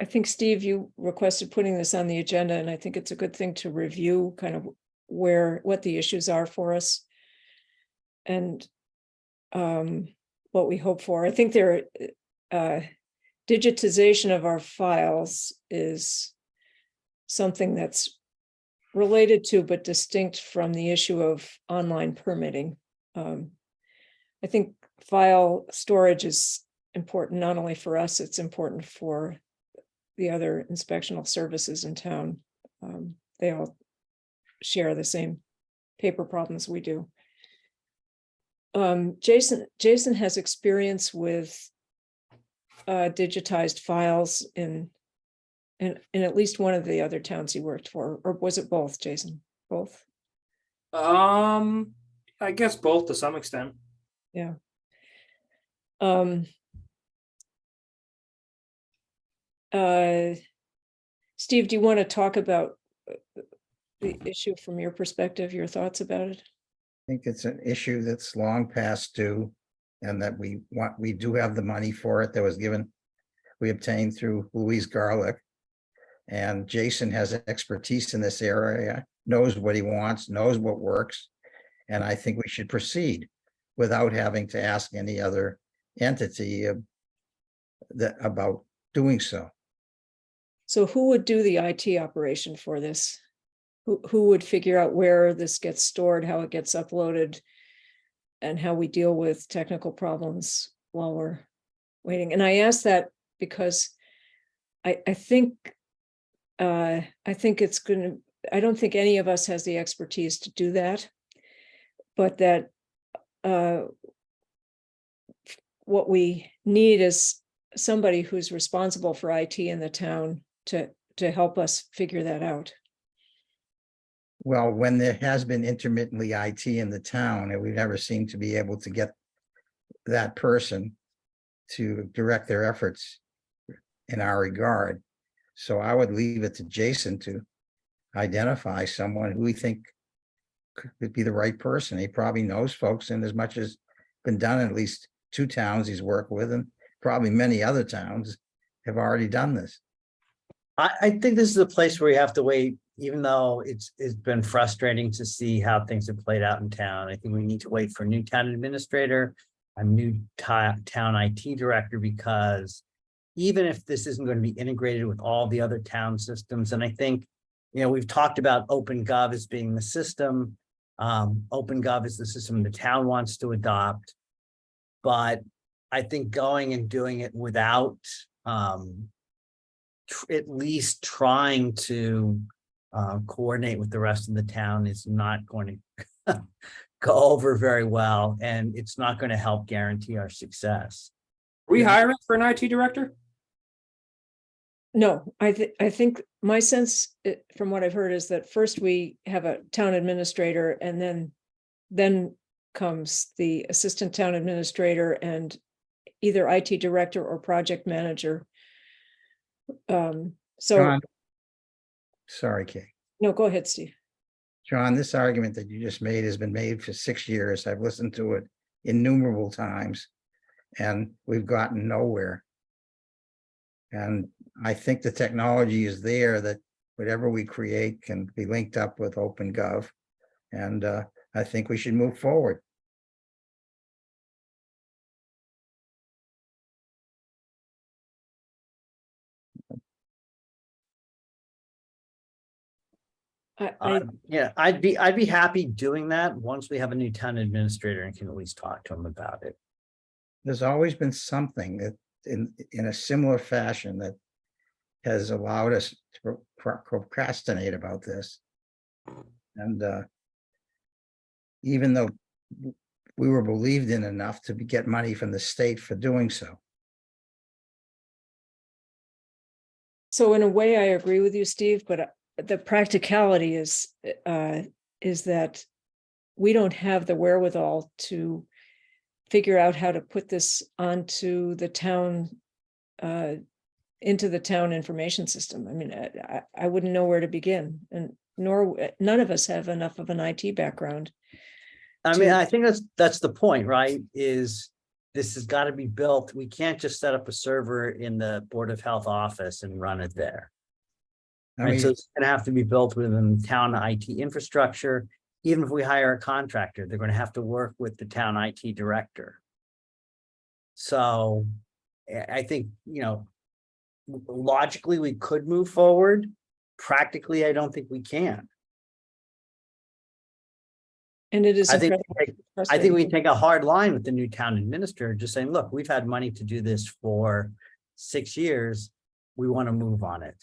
I think, Steve, you requested putting this on the agenda, and I think it's a good thing to review kind of what the issues are for us and what we hope for. I think digitization of our files is something that's related to but distinct from the issue of online permitting. I think file storage is important not only for us, it's important for the other inspectional services in town. They all share the same paper problems we do. Jason has experience with digitized files in at least one of the other towns he worked for, or was it both, Jason? Both? I guess both to some extent. Yeah. Steve, do you want to talk about the issue from your perspective, your thoughts about it? I think it's an issue that's long past due and that we do have the money for it that was we obtained through Louise Garlick. And Jason has expertise in this area, knows what he wants, knows what works. And I think we should proceed without having to ask any other entity about doing so. So who would do the IT operation for this? Who would figure out where this gets stored, how it gets uploaded, and how we deal with technical problems while we're waiting? And I ask that because I think it's going to, I don't think any of us has the expertise to do that, but that what we need is somebody who's responsible for IT in the town to help us figure that out. Well, when there has been intermittently IT in the town, and we've never seemed to be able to get that person to direct their efforts in our regard. So I would leave it to Jason to identify someone who we think could be the right person. He probably knows folks, and as much as been done in at least 2 towns he's worked with, and probably many other towns have already done this. I think this is a place where we have to wait, even though it's been frustrating to see how things have played out in town. I think we need to wait for a new town administrator, a new town IT director, because even if this isn't going to be integrated with all the other town systems, and I think, we've talked about OpenGov as being the system. OpenGov is the system the town wants to adopt, but I think going and doing it without at least trying to coordinate with the rest of the town is not going to go over very well, and it's not going to help guarantee our success. Are we hiring for an IT director? No, I think my sense from what I've heard is that first we have a town administrator, and then comes the assistant town administrator and either IT director or project manager. So John, sorry, Kay. No, go ahead, Steve. John, this argument that you just made has been made for 6 years. I've listened to it innumerable times, and we've gotten nowhere. And I think the technology is there that whatever we create can be linked up with OpenGov. And I think we should move forward. Yeah, I'd be happy doing that once we have a new town administrator and can at least talk to him about it. There's always been something that in a similar fashion that has allowed us to procrastinate about this. And even though we were believed in enough to get money from the state for doing so. So in a way, I agree with you, Steve, but the practicality is that we don't have the wherewithal to figure out how to put this onto the town, into the town information system. I mean, I wouldn't know where to begin, and none of us have enough of an IT background. I mean, I think that's the point, right? Is this has got to be built. We can't just set up a server in the Board of Health office and run it there. I Right, mean, so it's gonna have to be built within the town IT infrastructure. Even if we hire a contractor, they're gonna have to work with the town IT director. So I think, logically, we could move forward. Practically, I don't think we can. And it is I think, incredibly I think we frustrating. take a hard line with the new town administrator, just saying, look, we've had money to do this for 6 years. We want to move on it.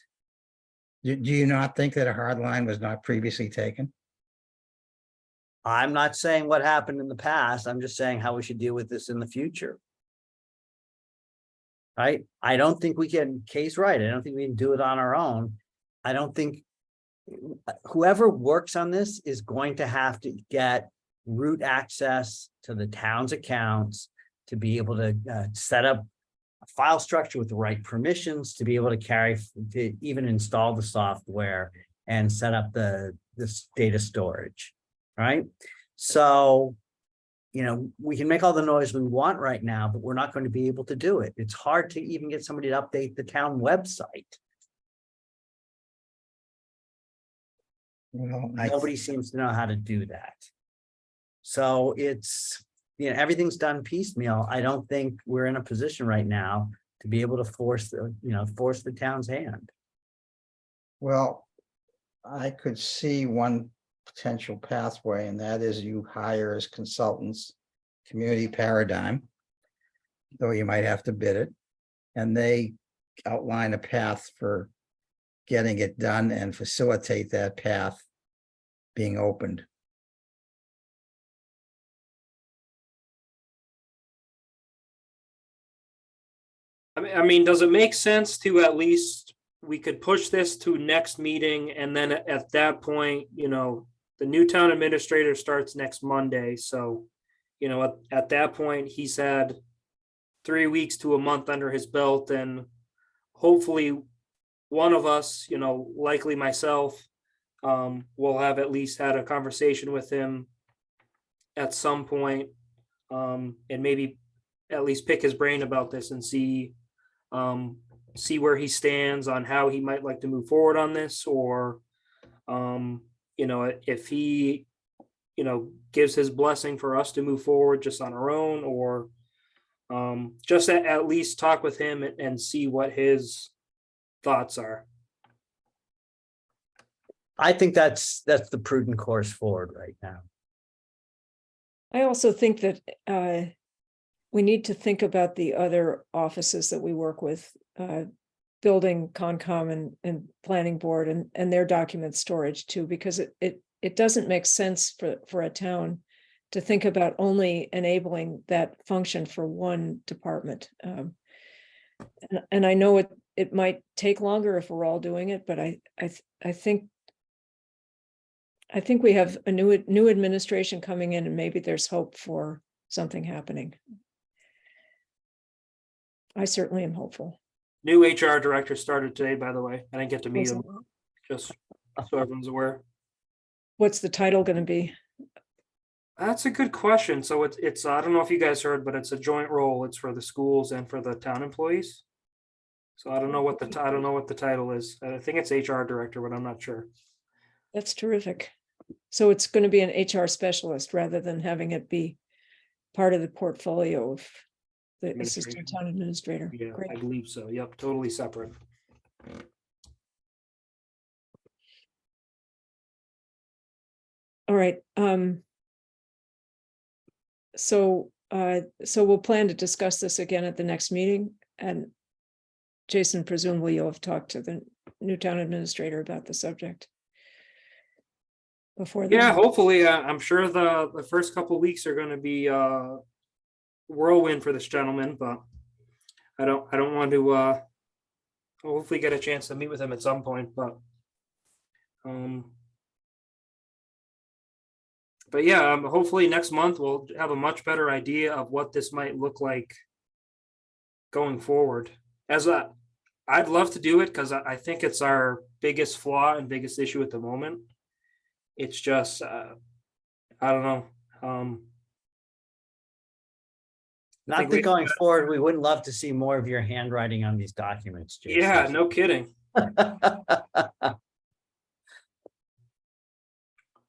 do you not think that a hard line was not previously taken? I'm not saying what happened in the past. I'm just saying how we should deal with this in the future. Right? I don't think we can case right. I don't think we can do it on our own. I don't think whoever works on this is going to have to get root access to the town's accounts to be able to set up a file structure with the right permissions to be able to even install the software and set up this data storage. Right? So, we can make all the noise we want right now, but we're not going to be able to do it. It's hard to even get somebody to update the town website. Well, Nobody seems to know how to do that. So it's, everything's done piecemeal. I don't think we're in a position right now to be able to force the town's hand. well, I could see one potential pathway, and that is you hire as consultants, Community Paradigm, though you might have to bid it, and they outline a path for getting it done and facilitate that path being opened. I mean, does it make sense to at least, we could push this to next meeting, and then at that point, the new town administrator starts next Monday, so, at that point, he's had 3 weeks to a month under his belt, and hopefully one of us, likely myself, will have at least had a conversation with him at some point, and maybe at least pick his brain about this and see where he stands on how he might like to move forward on this, or if he gives his blessing for us to move forward just on our own, or just at least talk with him and see what his thoughts are. I think that's the prudent course forward right now. I also think that we need to think about the other offices that we work with, building, Concom, and planning board, and their document storage too, because it doesn't make sense for a town to think about only enabling that function for one department. And I know it might take longer if we're all doing it, but I think we have a new administration coming in, and maybe there's hope for something happening. I certainly am hopeful. New HR director started today, by the way. I didn't get to meet him, just so everyone's aware. What's the title going to be? That's a good question. So it's I don't know if you guys heard, but it's a joint role. It's for the schools and for the town employees. So I don't know what the title is. I think it's HR director, but I'm not sure. That's terrific. So it's going to be an HR specialist rather than having it be part of the portfolio of the assistant town administrator. Yeah, Great. I believe so. Yep, totally separate. All right. So we'll plan to discuss this again at the next meeting, and Jason, presumably you'll have talked to the new town administrator about the subject before. Yeah, hopefully. I'm sure the first couple of weeks are going to be whirlwind for this gentleman, but I don't want to hopefully get a chance to meet with him at some point, but But yeah, hopefully next month we'll have a much better idea of what this might look like going forward. I'd love to do it because I think it's our biggest flaw and biggest issue at the moment. It's just, I don't know. Not think that we- going forward, we wouldn't love to see more of your handwriting on these documents, Jason. Yeah, no kidding.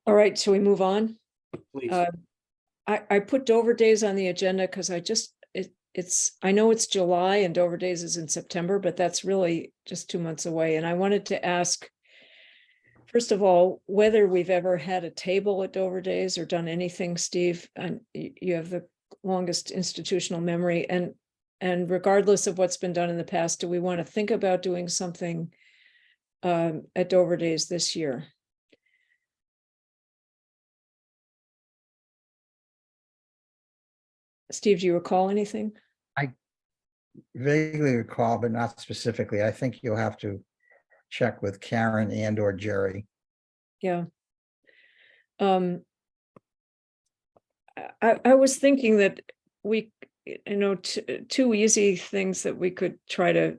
All right, shall we move on? Please. I put Dover Days on the agenda because I know it's July and Dover Days is in September, but that's really just 2 months away. And I wanted to ask, first of all, whether we've ever had a table at Dover Days or done anything, Steve, and you have the longest institutional memory. And regardless of what's been done in the past, do we want to think about doing something at Dover Days this year? Steve, do you recall anything? Vaguely recall, but not specifically. I think you'll have to check with Karen and or Jerry. Yeah. I was thinking that we, two easy things that we could try to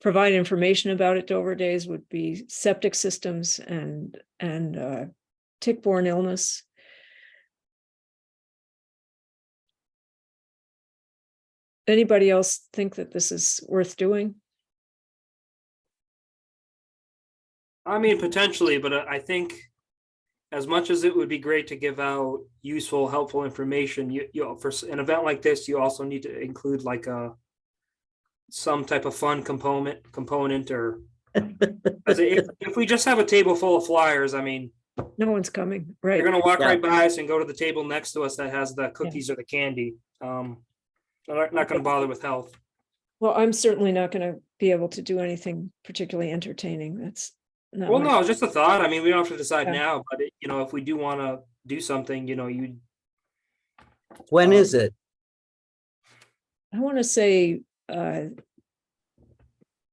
provide information about at Dover Days would be septic systems and tick-borne illness. Anybody else think that this is worth doing? I mean, potentially, but I think as much as it would be great to give out useful, helpful information, you for an event like this, you also need to include like some type of fun component or if we just have a table full of flyers, I mean, No one's coming, right? you're gonna walk Yeah. right by us and go to the table next to us that has the cookies or the candy. I'm not gonna bother with health. Well, I'm certainly not going to be able to do anything particularly entertaining. That's not. Well, my- no, it's just a thought. I mean, we don't have to decide Yeah. now, but if we do want to do something, When is it? I want to say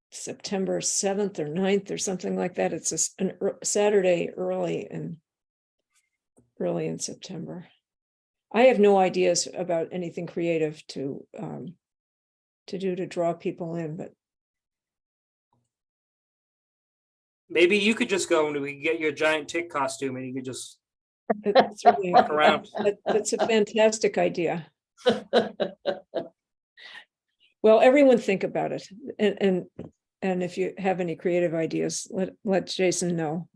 September 7th or 9th or something like that. It's a Saturday early in September. I have no ideas about anything creative to do to draw people in, but maybe you could just go and we could get you a giant tick costume and you could just it's really, walk around. that's a fantastic idea. Well, everyone think about it, and if you have any creative ideas, let Jason know.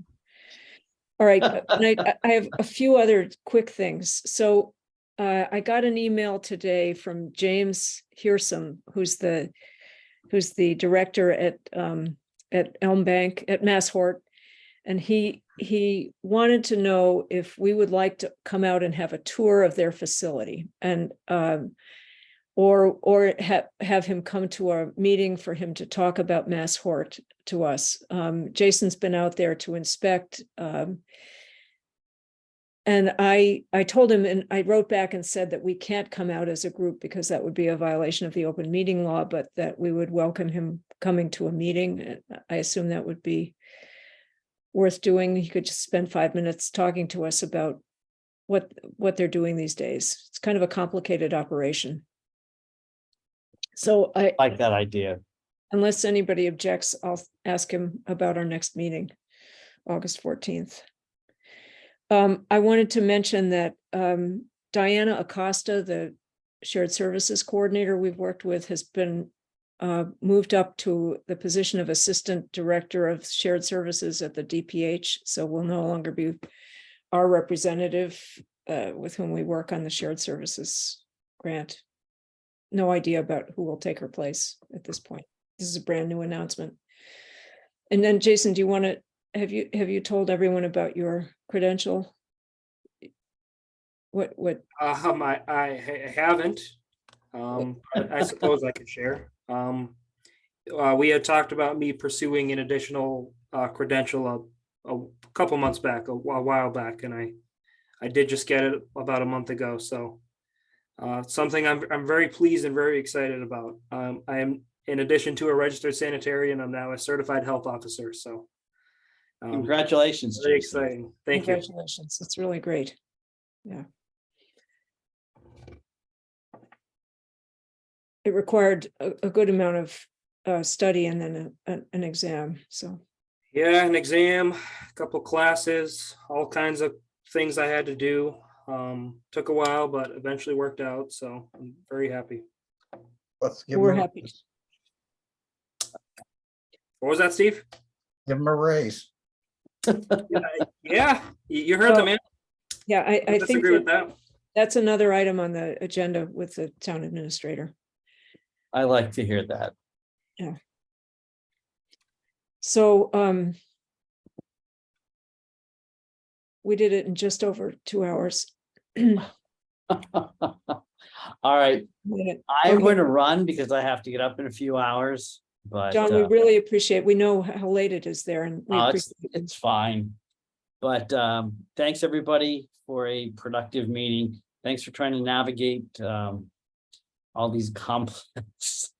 All right, and I have a few other quick things. So I got an email today from James Hearsum, who's the director at Elm Bank at Mass Hort, and he wanted to know if we would like to come out and have a tour of their facility, and or have him come to a meeting for him to talk about Mass Hort to us. Jason's been out there to inspect. And I told him, and I wrote back and said that we can't come out as a group because that would be a violation of the open meeting law, but that we would welcome him coming to a meeting. I assume that would be worth doing. He could just spend 5 minutes talking to us about what they're doing these days. It's kind of a complicated operation. So I Like that idea. unless anybody objects, I'll ask him about our next meeting, August 14th. I wanted to mention that Diana Acosta, the shared services coordinator we've worked with, has been moved up to the position of assistant director of shared services at the DPH. So will no longer be our representative with whom we work on the shared services grant. No idea about who will take her place at this point. This is a brand new announcement. And then Jason, do you want to, have you told everyone about your credential? What? I haven't. I suppose I could share. We had talked about me pursuing an additional credential a couple months back, a while back, and I did just get it about a month ago. So something I'm very pleased and very excited about. I am in addition to a registered sanitarian, I'm now a certified health officer. So Congratulations. very Jason. exciting. Thank you. Congratulations. It's really great. Yeah. It required a good amount of study and then an exam. So, Yeah, an exam, a couple classes, all kinds of things I had to do. Took a while, but eventually worked out. So I'm very happy. Let's give we're him, happy. What was that, Steve? give him a raise. Yeah, you heard the Well, man. Yeah, I think Disagree with that. that's another item on the agenda with the town administrator. I like to hear that. So, we did it in just over 2 hours. All right, I'm going to run because I have to get up in a few hours, but John, we really appreciate, we know how late it is there and we it's appreciate it's fine. But thanks everybody for a productive meeting. Thanks for trying to navigate all these complex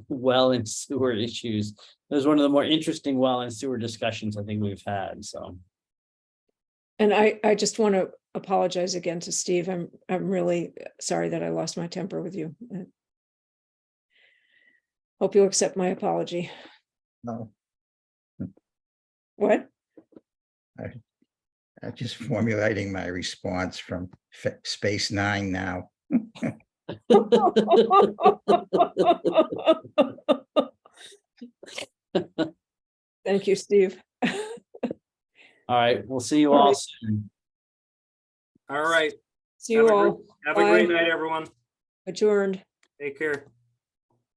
well and sewer issues. It was one of the more interesting well and sewer discussions I think we've had, so. And I just want to apologize again to Steve. I'm really sorry that I lost my temper with you. Hope you accept my apology. No, What? I'm just formulating my response from Space Nine now. Thank you, Steve. All right, we'll see you All all right. soon. All right. See you all Have a great Bye. night, everyone. adjourned. Take care.